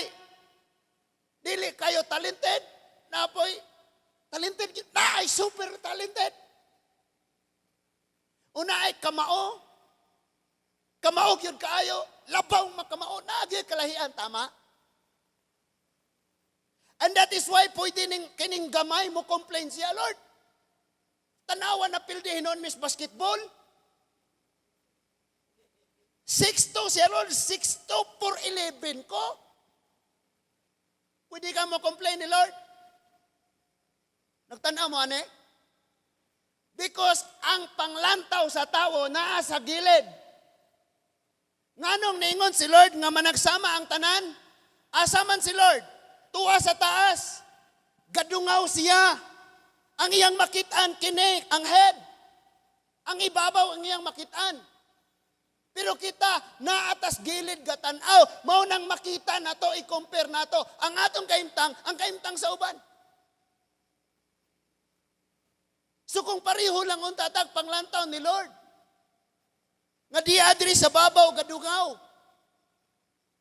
B: dili kayo talented, napoy, talented, na ay super talented. Una ay kamao, kamao yun kaayo, labaw makamao, naagay kalahian, tama? And that is why pwede kining gamay mo complain siya, Lord. Tanawa na pildihin noon, Miss Basketball. 6'2" siya, Lord. 6'2" for 11 ko. Pwede ka mo complain ni Lord. Nagtanaw mo, ane? Because ang panglantaw sa tao naa sa gilid. Nganong niingon si Lord nga managsama ang tanan? Asa man si Lord? Tuwa sa taas. Gadungaw siya. Ang iyang makitaan kini, ang head. Ang ibabaw ang iyang makitaan. Pero kita, naatas gilid gatanaw. Mao nang makita nato, i-compare nato. Ang atong kaimtang, ang kaimtang sa uban. So kung pareho lang unta tag panglantaw ni Lord, nga di adri sa babaw gadungaw.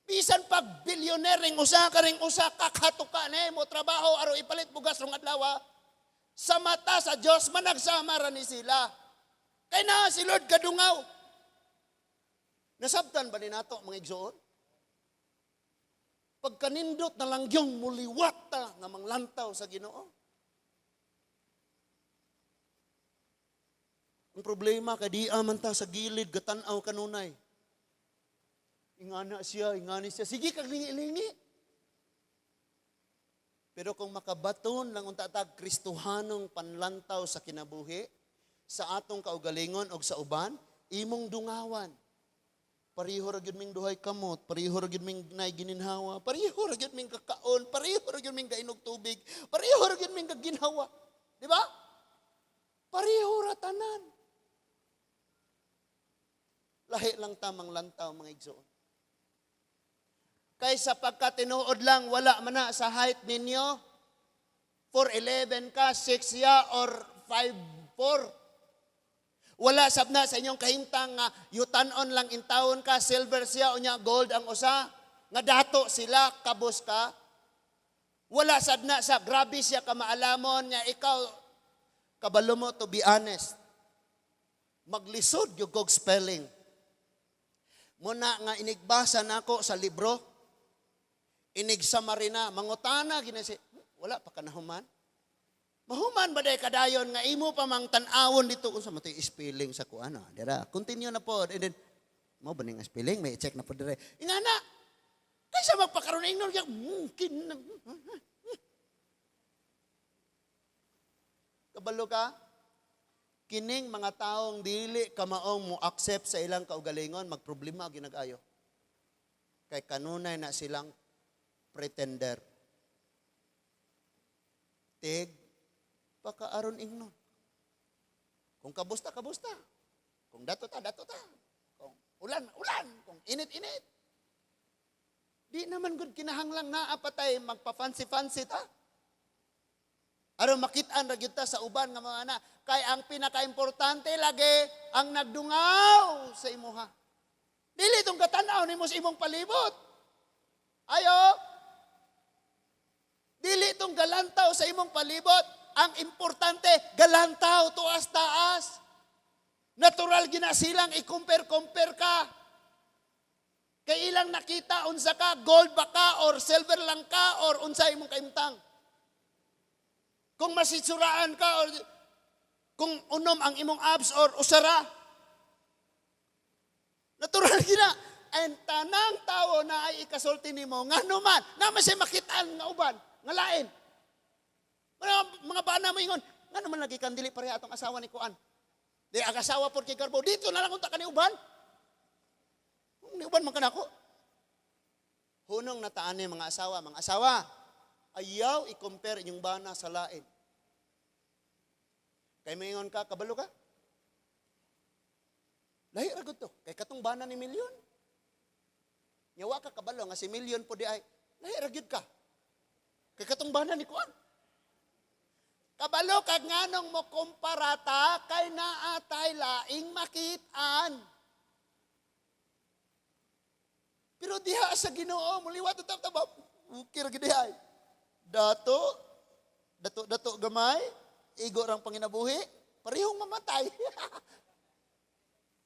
B: Bisan pag billionaire ring usa ka ring usa kakatuka na mo trabaho aron ipalit bugas rong adlaw. Sa mata sa Dios managsama ra ni sila. Kay na si Lord gadungaw. Nasabtan ba ni nato mga igsoon? Pagkanindot na langyong muliwat ta nga manglantaw sa Ginoo. Ang problema kay di man ta sa gilid gatan-aw kanunay. Ingana siya, ingani siya. Sige kag lingi-lingi. Pero kung makabaton lang unta tag Kristohanong panlantaw sa kinabuhi, sa atong kaugalingon o sa uban, imong dungawan. Pareho ra gyud ming duhay kamot, pareho ra gyud ming nay gininhawa, pareho ra gyud ming kakaon, pareho ra gyud ming kainog tubig, pareho ra gyud ming kaginhawa. Di ba? Pareho ra tanan. Lahi lang tamang lantaw mga igsoon. Kaysa pagkatinuod lang, wala man na sa height ninyo, 4'11 ka, 6 ya, or 5'4". Wala sabna sa inyong kahimtang nga yutanon lang in taon ka, silver siya, unya gold ang usa, nga dato sila, kabos ka. Wala sabna sa grabe siya ka maalamon, nga ikaw, kabalo mo to be honest. Maglisod yung kog spelling. Muna nga inigbasa nako sa libro, inigsama rin na, mangutana, ginasi, wala pa ka nahuman. Mahuman ba day kadayon nga imo pa mang tan-awon dito kung sa matay spelling sa kuana. Dira, continue na po. And then, mo ba ning spelling? May check na po dire. Ingana, kaysa magpakaroon ng ignorant, mungkin na. Kabalo ka? Kining mga taong dili ka maong mo accept sa ilang kaugalingon, magproblema ginag-ayo. Kay kanunay na silang pretender. Tig, pakaaron ingnon. Kung kabusta, kabusta. Kung dato ta, dato ta. Kung ulan, ulan. Kung init, init. Di naman good kinahanglang naapatay magpa-fancy-fancy ta. Aron makitaan ra gyud ta sa uban nga mga anak. Kay ang pinaka-importante lagi ang nagdungaw sa imuha. Dili itong katanaw nimo sa imong palibot. Ayo. Dili itong galantaw sa imong palibot. Ang importante, galantaw, tuas-taas. Natural ginasilang i-compare-compare ka. Kay ilang nakita, unsa ka, gold ba ka, or silver lang ka, or unsa imong kaimtang. Kung masitsuraan ka, or kung unom ang imong abs, or usara. Natural gina. And tanang tao na ay ikasulti nimo, nga naman, na masay makitaan nga uban, nga lain. Mga bana mo ingon, nga naman lagi kang dili pareha atong asawa ni Kuan. Di ang asawa po kay Garbo, dito na lang unta ka ni uban. Ni uban man kanako. Hunong nataan ni mga asawa, ayaw i-compare inyong bana sa lain. Kay maingon ka, kabalo ka? Lahi ra gud to, kay katong bana ni Milyon. Nyawa ka kabalo nga si Milyon po di ay, lahi ra gyud ka. Kay katong bana ni Kuan. Kabalo kag nganong mo kumparata kay naatay laing makitaan. Pero diha sa Ginoo muliwat ta ba? Ukir gid ay. Dato gamay, igo rang panginabuhi, parehong mamatay.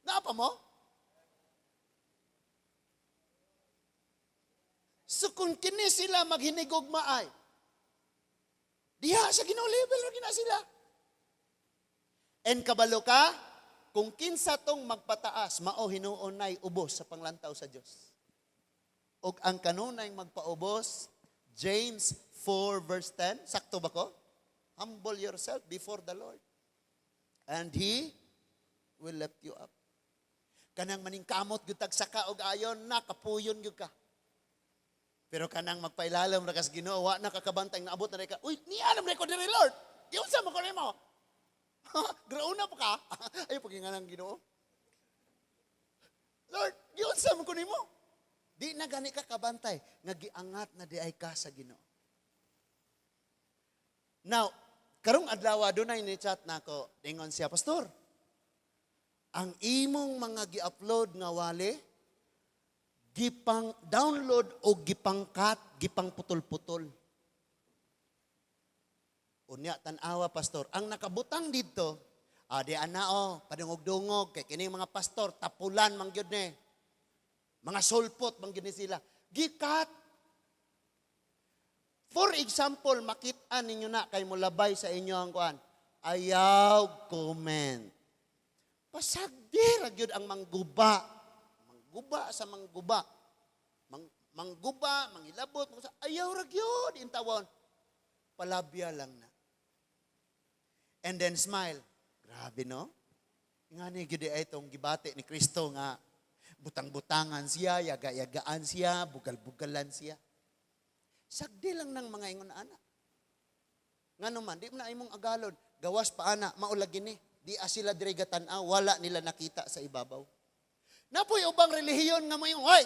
B: Naapa mo? So kung kini sila maghinigog maay, diha sa Ginoo level ra gina sila. En kabalo ka, kung kinsa tong magpataas, mao hinuon nay ubos sa panglantaw sa Dios. Og ang kanunay magpaubos, James 4 verse 10, sakto ba ko? Humble yourself before the Lord, and He will lift you up. Kanang maningkamot gyud tag saka og ayon na kapuyon gyud ka. Pero kanang magpailalam ra kas Ginoo, wa na kakabantay naabot na ka. Uy, niya nam ko diri Lord. Di unsa mo ko nimo? Grauna pa ka? Ay pagingan ng Ginoo. Lord, di unsa mo ko nimo? Di na gani ka kabantay nga giangat na di ay ka sa Ginoo. Now, Karong adlaw dunay ni chat nako, dingon siya, pastor. Ang imong mga gi-upload nga wali, gipang download o gipang cut, gipang putol-putol. Unya tan-awa pastor, ang nakabutang dito, di ana padungog-dungog kay kining mga pastor tapulan man gyud ni. Mga sulpot man gyud ni sila. Gikat. For example, makita ninyo na kay mulabay sa inyo ang kuan. Ayaw comment. Pasagdi ra gyud ang mangguba. Mangguba sa mangguba. Mangguba, mangilabot, ayaw ra gyud intawon. Palabya lang na. And then smile. Grabe no? Nga ni gyud ay itong gibati ni Kristo nga butang-butangan siya, yaga-yagaan siya, bugal-bugalan siya. Sagdi lang ng mga ingon anak. Nga naman, di mo na imong agalon. Gawas pa ana, maulagi ni. Di sila dire gatan-aw, wala nila nakita sa ibabaw. Napoy ubang relihiyon nga mo yung, hoy,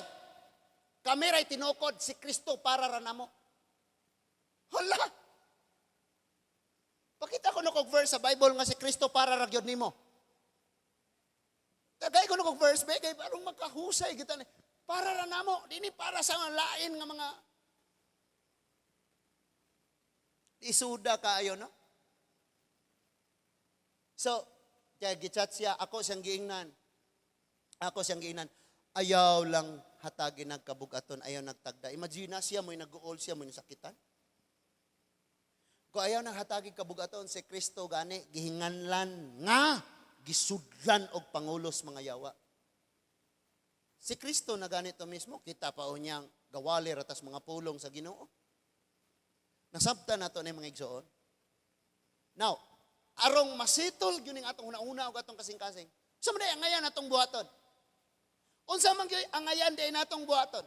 B: kamera'y tinukod si Kristo para ranamo. Hala! Pakita ko kog verse sa Bible nga si Kristo para ragyod nimo. Tagay ko kog verse ba kay parang makahusay kita ni. Para ra namo, dini para sa lain nga mga isuda kaayo no. So, kaya gichat siya, ako siyang giingnan. Ayaw lang hatagin nagkabugaton, ayaw nagtagda. Imagine siya mo'y nag-uol siya mo'y nasakitan. Kung ayaw nang hatagin kabugaton si Kristo gani gihinganlan nga gisudlan og pangulos mga yawa. Si Kristo na ganito mismo kita pa unyang gawali ratas mga pulong sa Ginoo. Nasabtan nato ni mga igsoon. Now, arong masitol gyud ning atong una-una og atong kasing-kasing. Sa man ang ngayan atong buhaton. Unsa man gyud ang ngayan di natong buhaton?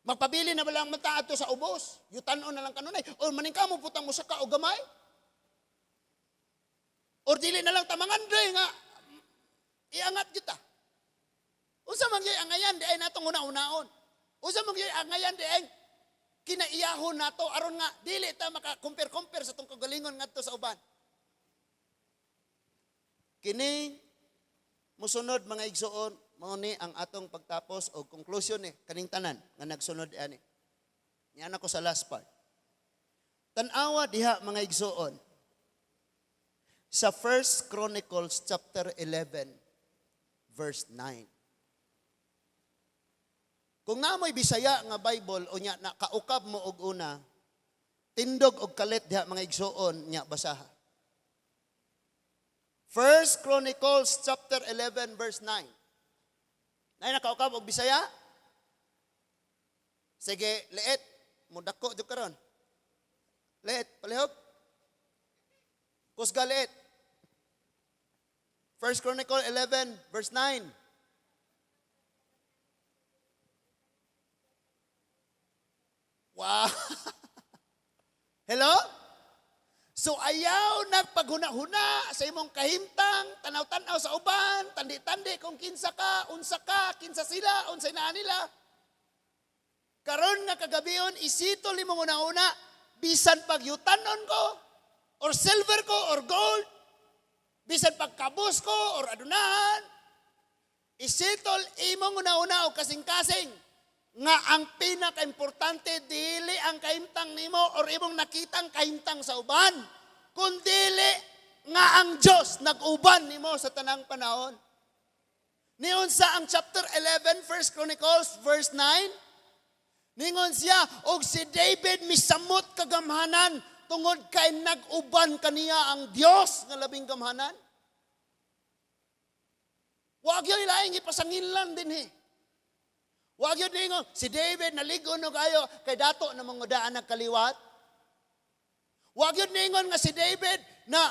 B: Magpabili na ba lang mata ato sa ubos? Yutan-on na lang kanunay. O maningka mo putang mo sa ka o gamay? O dili na lang tamangan doy nga iangat kita. Unsa man gyud ang ngayan di ay natong una-unaon. Unsa man gyud ang ngayan di ay kinaiyahon nato aron nga dili ta maka-compare sa tong kagalingon ngadto sa uban. Kini musunod mga igsoon, mao ni ang atong pagtapos o conclusion ni kaning tanan nga nagsunod ani. Niana ko sa last part. Tan-awa diha mga igsoon. Sa 1 Chronicles chapter 11 verse 9. Kung namoy Bisaya nga Bible o nya nakaukab mo og una, tindog og kalit diha mga igsoon nya basaha. 1 Chronicles chapter 11 verse 9. Nay nakaukab og Bisaya? Sige, leet, mudako jud karon. Leet, palihog. Kusga leet. 1 Chronicles 11 verse 9. Wow. Hello? So ayaw nagpaghuna-huna sa imong kahimtang, tanaw-tanaw sa uban, tandi-tandi kung kinsa ka, unsa kinsa sila, unsay naa nila. Karon nga kagabion isitol imong una-una, bisan pagyutanon ko, or silver ko, or gold, bisan pagkabus ko, or adunahan, isitol imong una-una o kasing-kasing, nga ang pinaka-importante dili ang kahimtang nimo or imong nakitang kahimtang sa uban, kundi nga ang Dios nag-uban nimo sa tanang panahon. Niyon sa ang chapter 11 1 Chronicles verse 9, ningon siya og si David misamot kagamhanan tungod kay nag-uban kaniya ang Dios nga labing gamhanan. Wa gyud ilaing ipasanginlan dinhi. Wag yun ningon, si David naligo no kayo kay dato na mangudaan nagkaliwat. Wag yun ningon nga si David na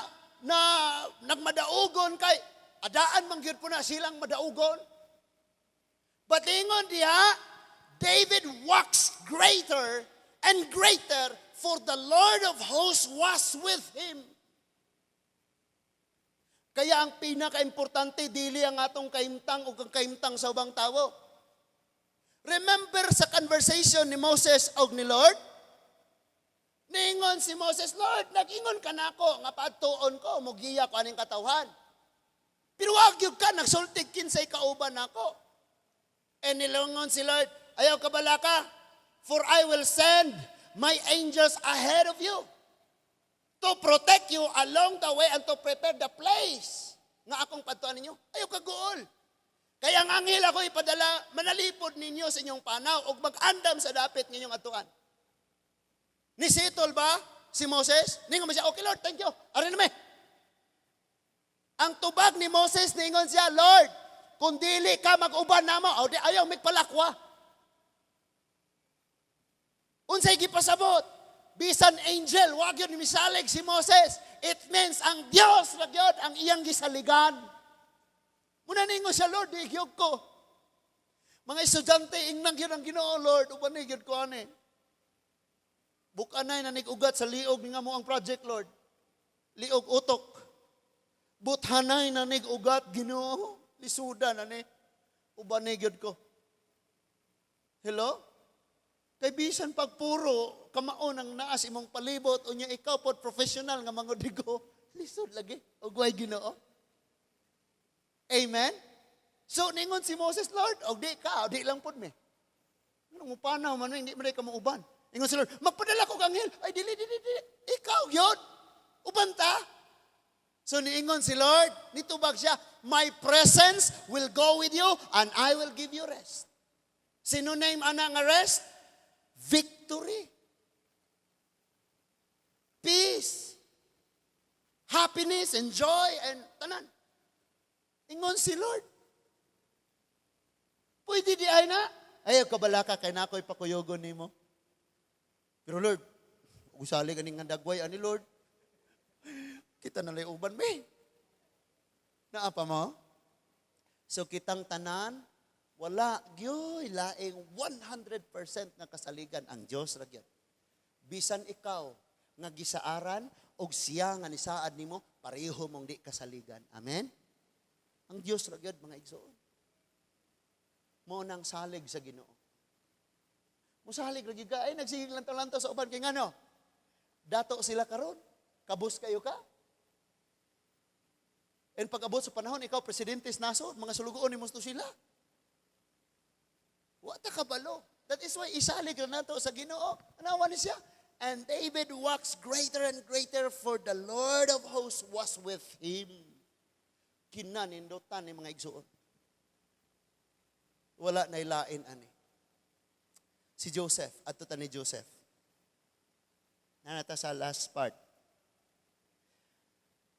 B: nagmadaugon kay adaan man gyud po na silang madaugon. But ningon diha, David walks greater and greater for the Lord of hosts was with him. Kaya ang pinaka-importante dili ang atong kahimtang o ang kahimtang sa ubang tawo. Remember sa conversation ni Moses og ni Lord? Ningon si Moses, Lord, nag-ingon ka na ako, nga pagtuon ko, mugiya ko aning katawhan. Pero wag yun ka, nagsultig kinsay kauban ako. And nilangon si Lord, ayaw ka bala ka, for I will send my angels ahead of you to protect you along the way and to prepare the place nga akong pagtuan ninyo. Ayaw ka guol. Kaya ang anghel ako ipadala, manalipod ninyo sa inyong panaw o mag-andam sa dapit ninyong atuan. Nisitol ba si Moses? Ningon mo siya, okay Lord, thank you. Arin namin. Ang tubag ni Moses, ningon siya, Lord, kung dili ka mag-uban na mo, ayaw magpalakwa. Unsay gipasabot, bisan angel, wag yun misalig si Moses. It means ang Dios wag yun, ang iyang gisaligan. Muna ningon siya, Lord, digyog ko. Mga estudyante, ingnang yun ang Ginoo, Lord, uban na yun ko ane. Bukanay na nigugat sa liog nga mo ang project, Lord. Liog utok. Buthanay na nigugat, Ginoo. Lisuda na ni. Uban na yun ko. Hello? Kay bisan pagpuro, kamaon ang naas imong palibot, unya ikaw pod professional nga mangodigo, lisod lagi, ugway Ginoo. Amen? So, ningon si Moses, Lord, o di ka, o di lang pod me. Ano mo panaw man, hindi man ka mauban. Ningon si Lord, magpadala ko kang anghel. Ay, dili. Ikaw yun. Uban ta. So, niingon si Lord, nitubag siya, my presence will go with you and I will give you rest. Sino name ana nga rest? Victory, peace, happiness, and joy, and tanan. Ingon si Lord. Pwede di ay na? Ayaw kabalaka kay na ako'y pakuyogon ni mo. Pero Lord, usali ka nga dagway, ani Lord, kita nalay uban, may. Naapa mo? So kitang tanan, wala, gyoy, laing 100% nga kasaligan ang Diyos ragyan. Bisan ikaw, nga gisaaran, og siya nga nisaad nimo, pareho mong di kasaligan. Amen? Ang Diyos ragyan, mga igsoon. Mo nang salig sa Ginoo. Musalig lagi ka, ay nagsigig lantaw-lantaw sa uban, kaya nga no, dato sila karon, kabus kayo ka. And pag abot sa panahon, ikaw, presidente naso, mga sulugoon ni musto sila. Wata kabalo. That is why isalig na nato sa Ginoo. Anawa ni siya. And David waxed greater and greater, for the Lord of hosts was with him. Kinanindotan ni mga igsuon. Wala na ilain ani. Si Joseph, ato ta ni Joseph. Nanata sa last part.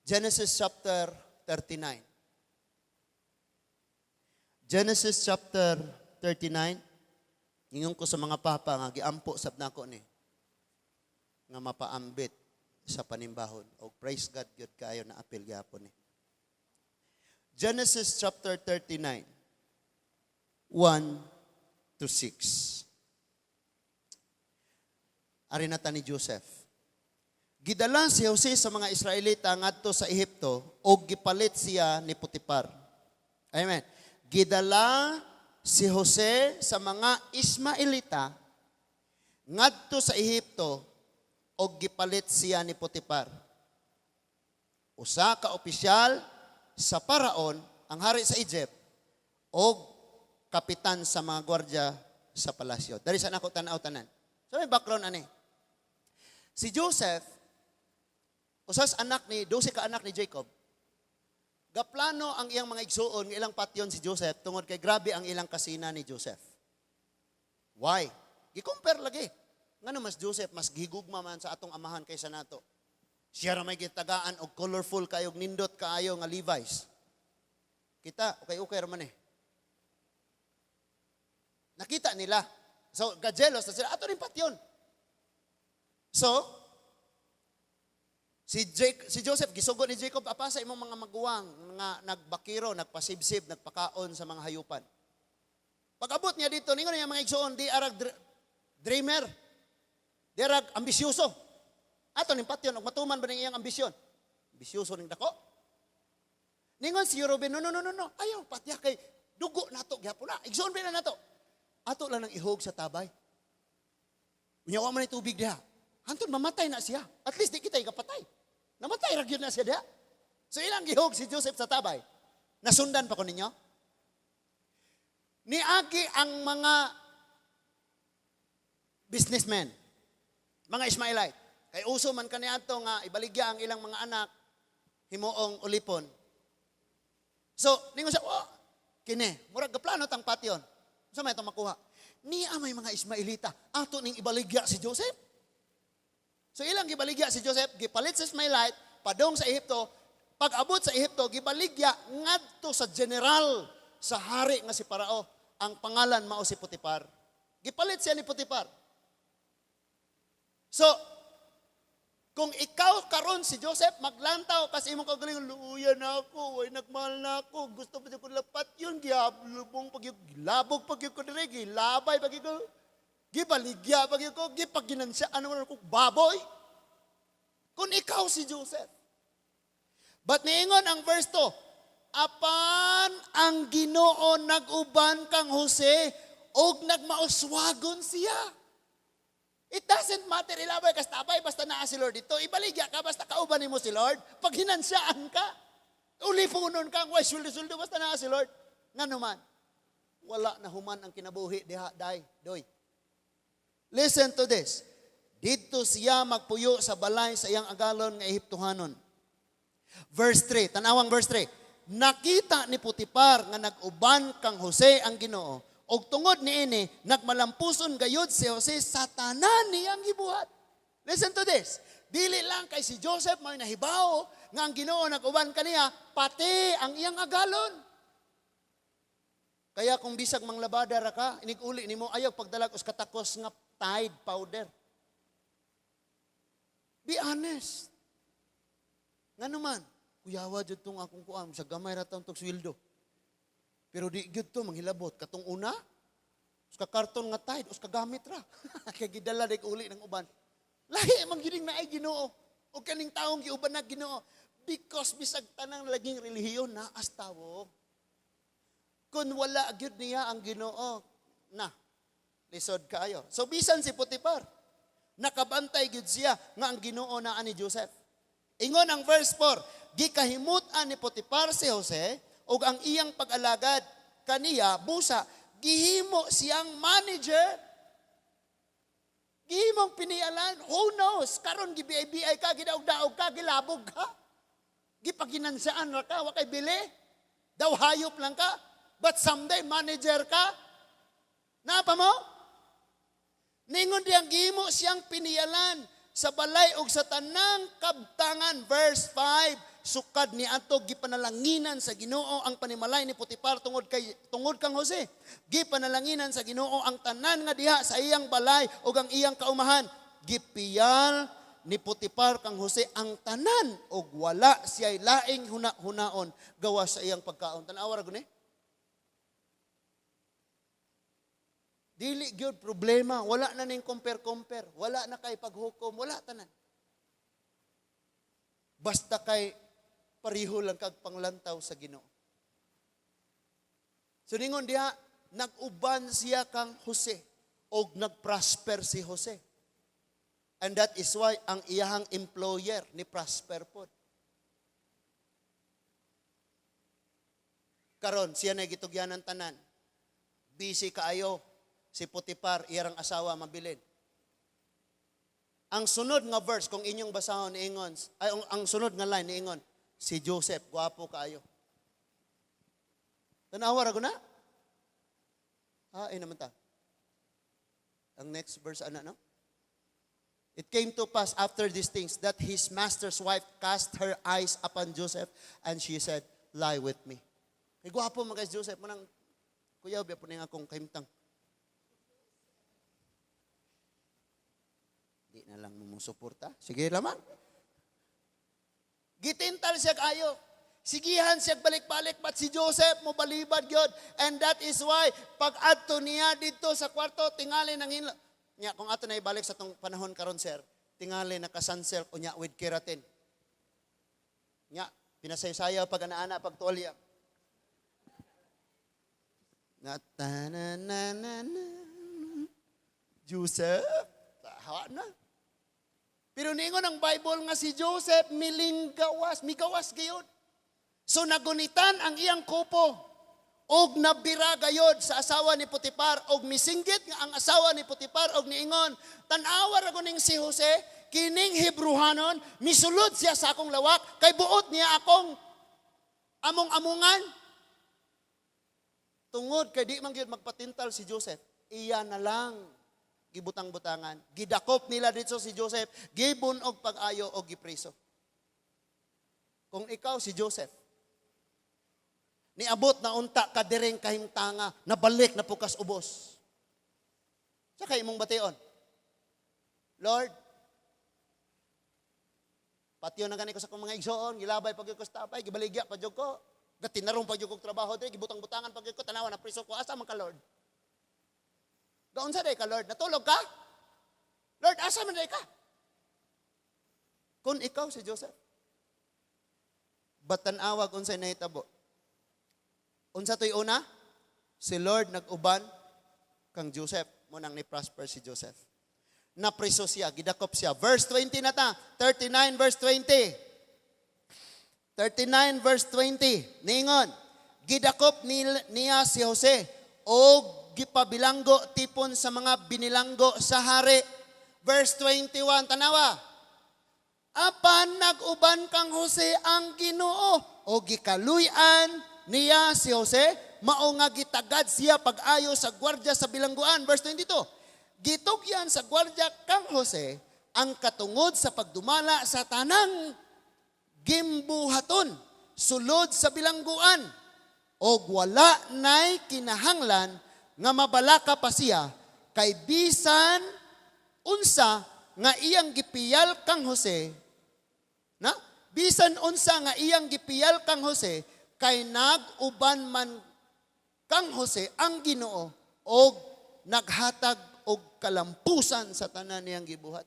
B: Genesis chapter 39. Genesis chapter 39. Ingon ko sa mga papa nga giampo sab nako ni nga mapaambit sa panimbahon. O praise God gyud kaayo na apil gyapon ni. Genesis chapter 39. 1 to 6. Ari na ta ni Joseph. Gidala si Jose sa mga Israelita ngadto sa Ehipto o gipalit siya ni Potiphar. Amen. Gidala si Jose sa mga Ismaelita ngadto sa Ehipto o gipalit siya ni Potiphar. Usa ka opisyal sa Paraon, ang hari sa Egypt, o kapitan sa mga gwardya sa palasyo. Dari sa nako tanaw tanan. So may background ani. Si Joseph, usas anak ni, 12 ka anak ni Jacob. Gaplano ang iyang mga igsuon, ng ilang patyon si Joseph, tungod kay grabe ang ilang kasina ni Joseph. Why? Gi-compare lagi. Ngano mas Joseph, mas gigugma man sa atong amahan kaysa nato. Siya ra may gitagaan og colorful kayo, nindot kaayo nga Levi's. Kita, okay raman eh. Nakita nila. So, gajelos na sila. Ato rin patyon. So, si Joseph, gisugo ni Jacob, apa sa imong mga maguwang, nga nagbakiro, nagpasibsib, nagpakaon sa mga hayupan. Pag-abot niya dito, ningon niya mga igsoon, di arag dreamer, di arag ambisyoso. Ato ning patyon, og matuman ba ning iyang ambisyon? Ambisyoso ning dako. Ningon si Ruben, no. Ayaw, patya kay dugo nato, gyapon na. Igsoon ba na nato? Ato lang ang ihog sa tabay. Unyawa man tubig diha. Hantod mamatay na siya. At least di kita ikapatay. Namatay ra gyud na siya diha. So ilang gihog si Joseph sa tabay. Nasundan pa ko ninyo. Niagi ang mga businessmen, mga Ismailite. Kay uso man kaniadto nga ibaligya ang ilang mga anak himuong ulipon. So, ningon siya, oh, kini, murag gaplano tang patyon. Sa may itong makuha. Niya may mga Ismailita, ato ning ibaligya si Joseph. So ilang gibaligya si Joseph, gipalit sa Ismailite, padong sa Ehipto, pag abot sa Ehipto, gibaligya ngadto sa general sa hari nga si Parao. Ang pangalan mao si Potiphar. Gipalit siya ni Potiphar. So, kung ikaw karon si Joseph, maglantaw kasi imong kagalingon, luuyan na ako, way nagmahal na ako, gusto pa ko lapat yun, gihablubong pag gilabog pag ko dire, gilabay pag ko, gibaligya pag ko, gipaginansya, ano man ako, baboy. Kung ikaw si Joseph. But niingon ang verse 2, apan ang Ginoo nag-uban kang Jose, og nagmauswagon siya. It doesn't matter ilabay kas tabay basta naa si Lord dito. Ibaligya ka basta kauban nimo si Lord. Pag hinansyaan ka, ulipunon kang way suldo basta naa si Lord. Ngano man? Wala na human ang kinabuhi diha dai doy. Listen to this. Dito siya magpuyo sa balay sa iyang agalon nga Ehiptohanon. Verse 3, tanawang verse 3. Nakita ni Potiphar nga nag-uban kang Jose ang Ginoo. Og tungod niini, nagmalampuson gayud si Jose sa tanan niyang gibuhat. Listen to this. Dili lang kay si Joseph may nahibaw nga ang Ginoo nag-uban kaniya, pati ang iyang agalon. Kaya kung bisag manglabada ra ka, iniguli nimo ayaw pagdalag us katakos nga Tide powder. Be honest. Ngano man, kuyawa jud tong akong kuan sa gamay ra tong sweldo. Pero di gyud to manghilabot katong una. Us ka karton nga Tide, us ka gamit ra. Kay gidala dig uli ng uban. Lahi man gyud naay Ginoo. O kaning taong giuban na Ginoo because bisag tanang laging relihiyon na as tawo. Kun wala gyud niya ang Ginoo, na lisod kaayo. So bisan si Potiphar, nakabantay gyud siya nga ang Ginoo naa ni Joseph. Ingon ang verse 4, gikahimutan ni Potiphar si Jose ug ang iyang pag-alagad kaniya busa gihimo siyang manager. Gihimong pinialan, who knows, karon gibiay-biay ka, gidaog-daog ka, gilabog ka. Gipaginansaan ra ka, wa kay bili. Daw hayop lang ka, but someday manager ka. Napa mo? Ningon diyang gihimo siyang pinialan sa balay ug sa tanang kabtangan, verse 5. Sukad ni ato gipanalanginan sa Ginoo ang panimalay ni Potiphar tungod kang Jose. Gipanalanginan sa Ginoo ang tanan nga diha sa iyang balay ug ang iyang kaumahan. Gipiyal ni Potiphar kang Jose ang tanan ug wala siya'y laing hunaon gawas sa iyang pagkaon. Tanawa ra guni? Dili gyud problema, wala na ning compare, wala na kay paghukom, wala tanan. Basta kay pariho lang kag panglantaw sa Ginoo. So ningon diha, nag-uban siya kang Jose og nag-prosper si Jose. And that is why ang iyahang employer ni prosper pod. Karon siya na gitugyanan tanan. Busy kaayo si Potiphar iyang asawa mabilin. Ang sunod nga verse kung inyong basahon niingon, ay ang sunod nga line niingon, si Joseph gwapo kaayo. Tanawa ra ko na? Naman ta. Ang next verse ana no? It came to pass after these things that his master's wife cast her eyes upon Joseph and she said, "Lie with me." Kay gwapo man kay Joseph mo nang kuyaw biya po ning akong kahimtang. Di na lang mumusuporta. Sige lamang. Gitintal siya kayo. Sigihan siya balik-balik, but si Joseph mo balibad gyud. And that is why, pag adto niya dito sa kwarto, tingali nang hinla. Nya, kung ato na ibalik sa tong panahon karon sir, tingali nakasansel o nya with keratin. Nya, pinasaysayaw pag ana-ana, pag tuwalya. Joseph, hawa na. Pero niingon ang Bible nga si Joseph migawas gayud. So nagunitan ang iyang kupo og nabira gayod sa asawa ni Potipar og misinggit nga ang asawa ni Potipar og niingon, tan-awa ra kuning si Jose, kining Hebruhanon, misulod siya sa akong lawak, kay buot niya akong among-amungan. Tungod kay di man gyud magpatintal si Joseph, iya na lang gibutang-butangan. Gidakop nila dito si Joseph, gibunog pag-ayo o gipreso. Kung ikaw si Joseph, niabot na unta ka direng kahimtanga, nabalik na pukas ubos. Sa kay imong bation, Lord, patyo na gani ko sa kong mga igsoon, gilabay pag ko sa tapay, gibaligya pa jud ko, gatinarong pa jud kog trabaho diri, gibutang-butangan pag ko tanawa na preso ko, asa man ka Lord? Gaon sa day ka Lord, natulog ka? Lord, asa man day ka? Kung ikaw si Joseph, batan-awag unsay nahitabo? Unsa toy una? Si Lord nag-uban kang Joseph, mo nang ni-prosper si Joseph. Napriso siya, gidakop siya. Verse 20 na ta, 39 verse 20. 39 verse 20. Ningon, gidakop niya si Jose o gipabilanggo tipon sa mga binilanggo sa hari. Verse 21, tanawa. Apan nag-uban kang Jose ang Ginoo o gikaluyan niya si Jose, mao nga gitagad siya pag-ayo sa gwardya sa bilangguan. Verse 22, gitugyan sa gwardya kang Jose ang katungod sa pagdumala sa tanang gimbuhaton, sulod sa bilangguan, o wala na'y kinahanglan nga mabalaka pa siya, kay bisan unsa nga iyang gipiyal kang Jose, na? Bisan unsa nga iyang gipiyal kang Jose, kay nag-uban man kang Jose ang Ginoo og naghatag og kalampusan sa tanan niyang gibuhat.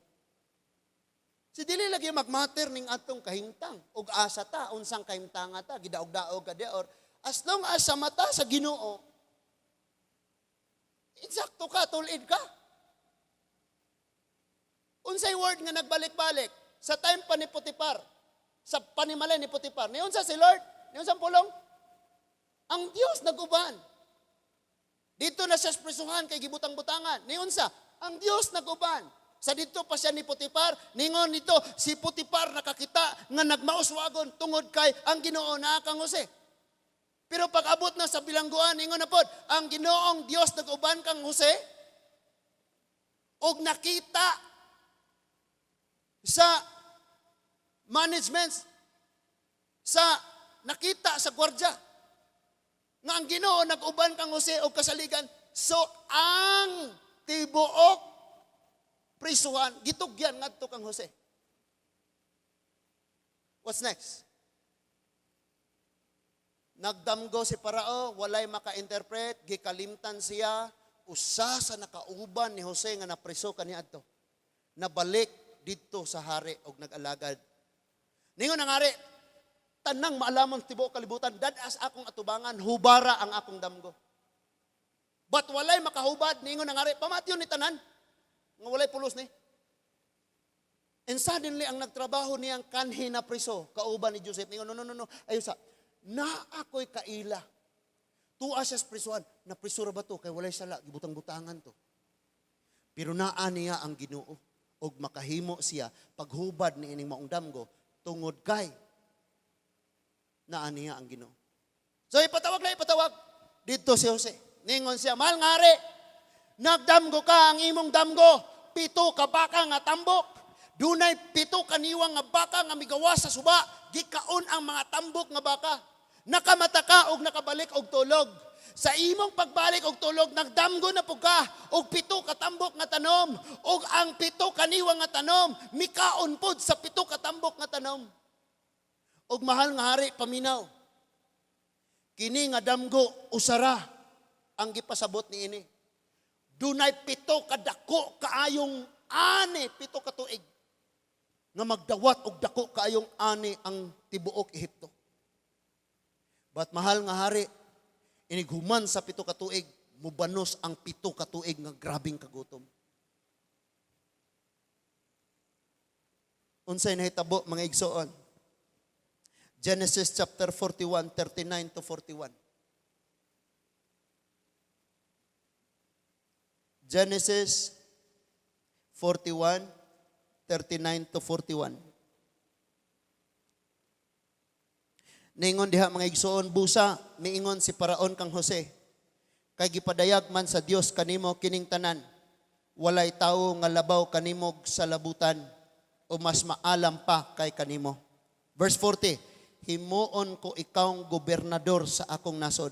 B: Si dili lagi magmatter ning atong kahimtang og asa ta unsang kahimtanga ta gidaog-daog ka or as long as sa mata sa Ginoo insakto ka, tulid ka. Unsay word nga nagbalik-balik sa time pa ni Potipar, sa panimalay ni Potipar. Ni unsa si Lord? Ni unsang pulong? Ang Dios nag-uban. Dito na siya prisuhan kay gibutang-butangan. Ni unsa? Ang Dios nag-uban. Sa dito pa siya ni Potipar, ningon nito si Potipar nakakita nga nagmauswagon tungod kay ang Ginoo naa kang Jose. Pero pag abot na sa bilangguan, ningon na pod, ang Ginoong Dios nag-uban kang Jose og nakita sa management, sa nakita sa gwardya nga ang Ginoo nag-uban kang Jose og kasaligan. So ang tibuok prisuhan gitugyan ngadto kang Jose. What's next? Nagdamgo si Parao, walay maka-interpret, gikalimtan siya, usa sa nakauban ni Jose nga napriso kaniadto. Nabalik didto sa hari og nag-alagad. Ningon ang hari, tanang maalamon tibuok kalibutan, dadas akong atubangan, hubara ang akong damgo. But walay makahubad, ningon ang hari, pamatyon ni tanan, nga walay pulos ni. And suddenly, ang nagtrabaho niyang kanhi na priso, kauban ni Joseph, ningon, no, ayusa, na ako'y kaila. Tuwa siya sa prisuhan, na prisura ba to? Kay walay sala, gibutang-butangan to. Pero naa niya ang Ginoo, og makahimo siya, paghubad ni ining maong damgo, tungod kay, naa niya ang Ginoo. So ipatawag. Dito si Jose. Ningon siya, mahal nga hari, nagdamgo ka ang imong damgo, 7 ka baka nga tambok. Dunay 7 kaniwang nga baka nga migawas sa suba, gikaon ang mga tambok nga baka. Nakamata ka og nakabalik og tulog. Sa imong pagbalik og tulog, nagdamgo na po ka og 7 ka tambok nga tanom. Og ang 7 kaniwang nga tanom, mikaon pod sa 7 ka tambok nga tanom. Og mahal nga hari, paminaw. Kini nga damgo, usara ang gipasabot ni ini. Dunay 7 kadako kaayong ani, 7 ka tuig. Nga magdawat og dako kaayong ani ang tibuok Ehipto. But mahal nga hari, inighuman sa 7 ka tuig, mubanos ang 7 ka tuig nga grabing kagutom.
A: Unsay nahitabo mga igsoon? Genesis chapter 41, 39 to 41. Genesis 41, 39 to 41. Ningon diha mga igsoon, busa, niingon si Paraon kang Jose. Kay gipadayag man sa Dios kanimo kining tanan. Walay tawo nga labaw kanimog sa labutan o mas maalam pa kay kanimo. Verse 40, himuon ko ikawng gobernador sa akong nasod,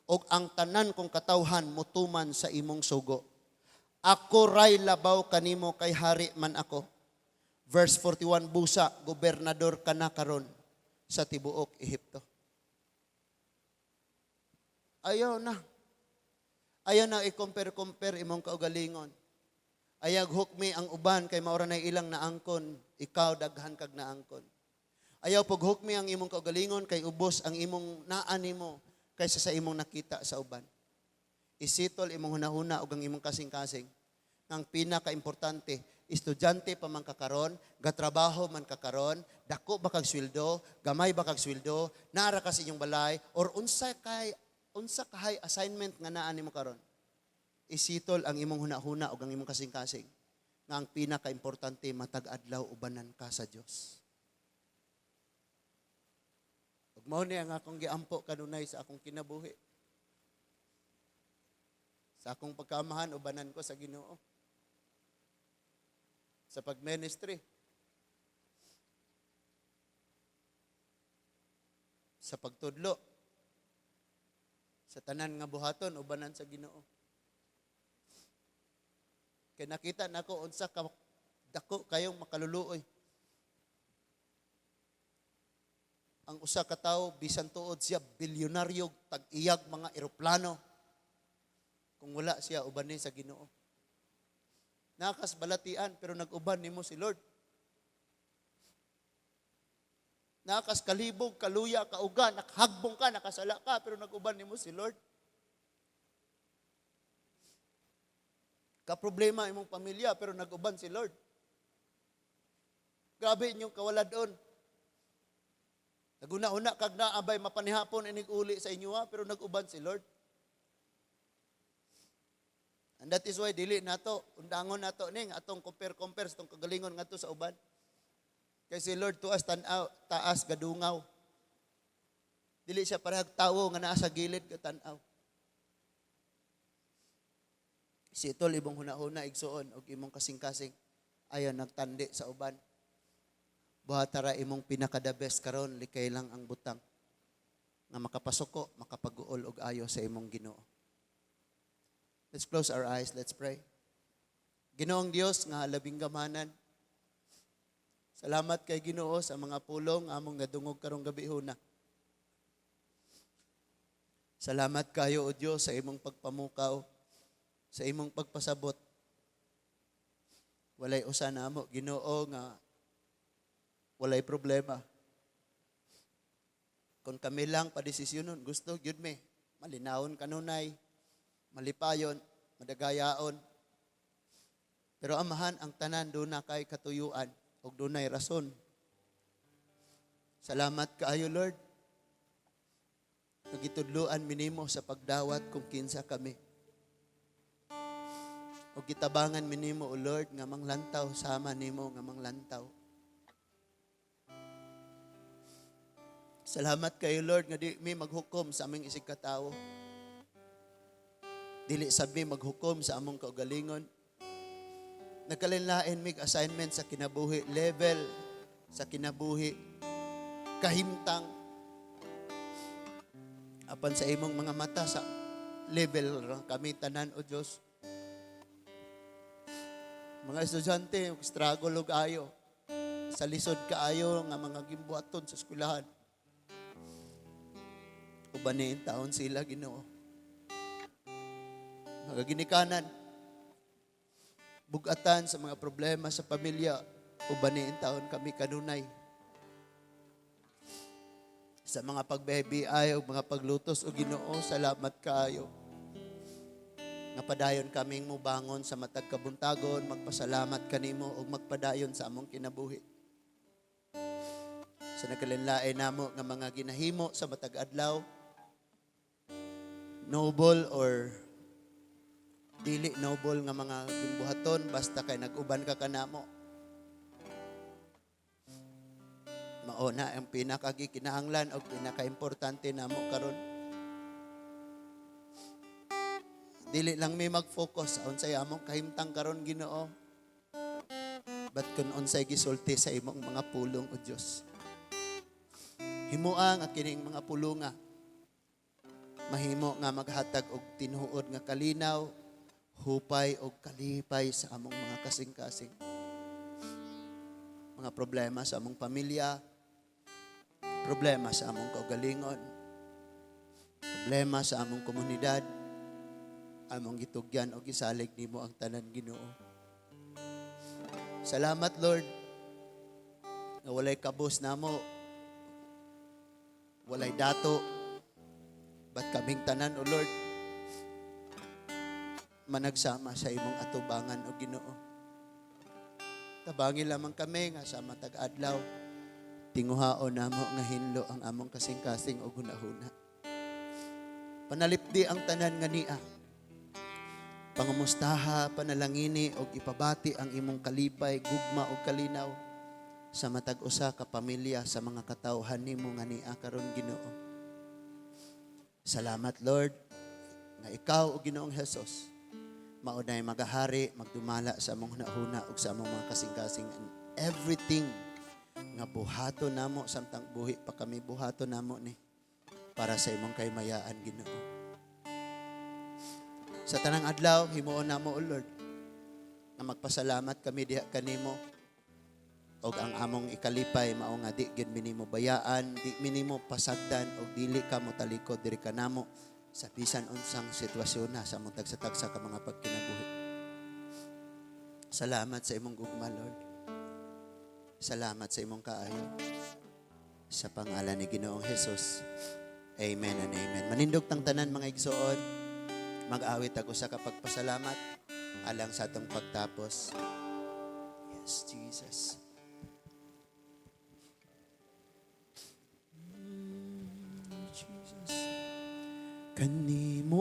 A: og ang tanan kong katawhan mutuman sa imong sugo. Ako ray labaw kanimo kay hari man ako. Verse 41, busa, gobernador ka na karon sa tibuok Ehipto. Ayaw na. Ayaw na i-compare imong kaugalingon. Ayag hukmi ang uban kay maura na ilang naangkon, ikaw daghan kag naangkon. Ayaw pag hukmi ang imong kaugalingon kay ubos ang imong naani mo kaysa sa imong nakita sa uban. Isitol imong hunahuna ug ang imong kasing-kasing. Ang pinaka-importante, estudyante pa man kakaron, gatrabaho man kakaron, dako ba kag sweldo, gamay ba kag sweldo, naara ka sa inyong balay or unsa kahay assignment nga naa nimo karon. Isitol ang imong hunahuna ug ang imong kasing-kasing. Nga ang pinaka-importante matag adlaw ubanan ka sa Dios. Ug mao ni ang akong giampo kanunay sa akong kinabuhi. Sa akong pagkaamahan, ubanan ko sa Ginoo. Sa pag-ministry. Sa pagtudlo. Sa tanan nga buhaton, ubanan sa Ginoo. Kaya nakita nako unsa ka dako kayong makaluluoy. Ang usa ka tawo bisan tuod siya bilyonaryo tag-iyag mga eroplano. Kung wala siya, uban ni sa Ginoo. Nakas balatian, pero nag-uban nimo si Lord. Nakas kalibog, kaluya, kauga, nakahagbong ka, nakasala ka, pero nag-uban nimo si Lord. Kaproblema imong pamilya, pero nag-uban si Lord. Grabe inyong kawaladon. Naguna-una kag naabay mapanihapon inig uli sa inyo ha, pero nag-uban si Lord. And that is why dili nato undangon nato ning atong compare sa atong kagalingon ngadto sa uban. Kay si Lord tuas tan-aw, taas gadungaw. Dili siya parehag tawo nga naa sa gilid ka tan-aw. Si itol ibong hunahuna igsuon og imong kasing-kasing ayon nagtandi sa uban. Buhatara imong pinaka-the best karon likay lang ang butang nga makapasuko, makapag-uol og ayo sa imong Ginoo. Let's close our eyes. Let's pray. Ginoong Dios nga labing gamanan. Salamat kay Ginoo sa mga pulong among nadungog karong gabi huna. Salamat kayo o Dios sa imong pagpamukaw, sa imong pagpasabot. Walay usa namo Ginoo nga walay problema. Kung kami lang padesisyonon, gusto gyud me malinawon kanunay, malipayon, madagayaon. Pero amahan ang tanan doon na kay katuyuan o doon na'y rason. Salamat kaayo Lord. Nagitudluan minimo sa pagdawat kung kinsa kami. O gitabangan minimo o Lord nga manglantaw, sama nimo nga manglantaw. Salamat kayo Lord nga di mi maghukom sa aming isig katao. Dili sabi maghukom sa among kaugalingon. Nagkalinlain mig assignment sa kinabuhi, level sa kinabuhi, kahimtang. Apan sa imong mga mata sa level kami tanan o Diyos. Mga estudyante, struggle og ayo. Sa lisod kaayo nga mga gimbuhaton sa eskwelahan. Ubanin taon sila Ginoo. Mga ginikanan, bugatan sa mga problema sa pamilya, ubanin taon kami kanunay. Sa mga pagbebiay o mga paglutos o Ginoo, salamat kaayo. Napadayon kaming mubangon sa matag kabuntagon, magpasalamat kanimo o magpadayon sa among kinabuhi. sa nakalinlain namo nga mga ginahimo sa matag adlaw, noble or dili noble nga mga gimbuhaton basta kay nag-uban ka kanamo. Mao na ang pinakagikinahanglan o pinakaimportante namo karon. Dili lang may mag-focus sa unsay among kahimtang karon Ginoo. But kun unsay gisulti sa imong mga pulong o Dios. Himuang ang kining mga pulonga mahimo nga maghatag og tinuod nga kalinaw, hupay og kalipay sa among mga kasing-kasing. Mga problema sa among pamilya, problema sa among kaugalingon, problema sa among komunidad, among gitugyan o gisalig nimo ang tanan Ginoo. Salamat Lord nga walay kabus namo, walay dato, but kaming tanan o Lord managsama sa imong atubangan o Ginoo. Tabangin lamang kami nga sa matag adlaw tinguhaon namo nga hinlo ang among kasing-kasing o hunahuna. Panalipdi ang tanan nga niya. Pangumustaha, panalangini o ipabati ang imong kalipay, gugma o kalinaw sa matag usa ka pamilya sa mga katawhan nimo nga niya karon Ginoo. Salamat Lord nga ikaw o Ginoong Hesus maunay magahari, magdumala sa among hunahuna ug sa among mga kasing-kasing and everything nga buhato namo samtang buhi pa kami buhato namo ni para sa imong kaymayaan Ginoo. Sa tanang adlaw himuon namo o Lord nga magpasalamat kami diha kanimo og ang among ikalipay mao nga di gid minimo bayaan, di minimo pasagdan og dili ka mo talikod diri kanamo sa bisan unsang sitwasyon na sa among tagsa-tagsa ka mga pagkinabuhi. Salamat sa imong gugma Lord. Salamat sa imong kaayo. Sa pangalan ni Ginoong Hesus. Amen and amen. Manindog tang tanan mga igsoon. Mag-awit ako sa kapagpasalamat alang sa atong pagtapos. Yes, Jesus. Jesus. Kanimo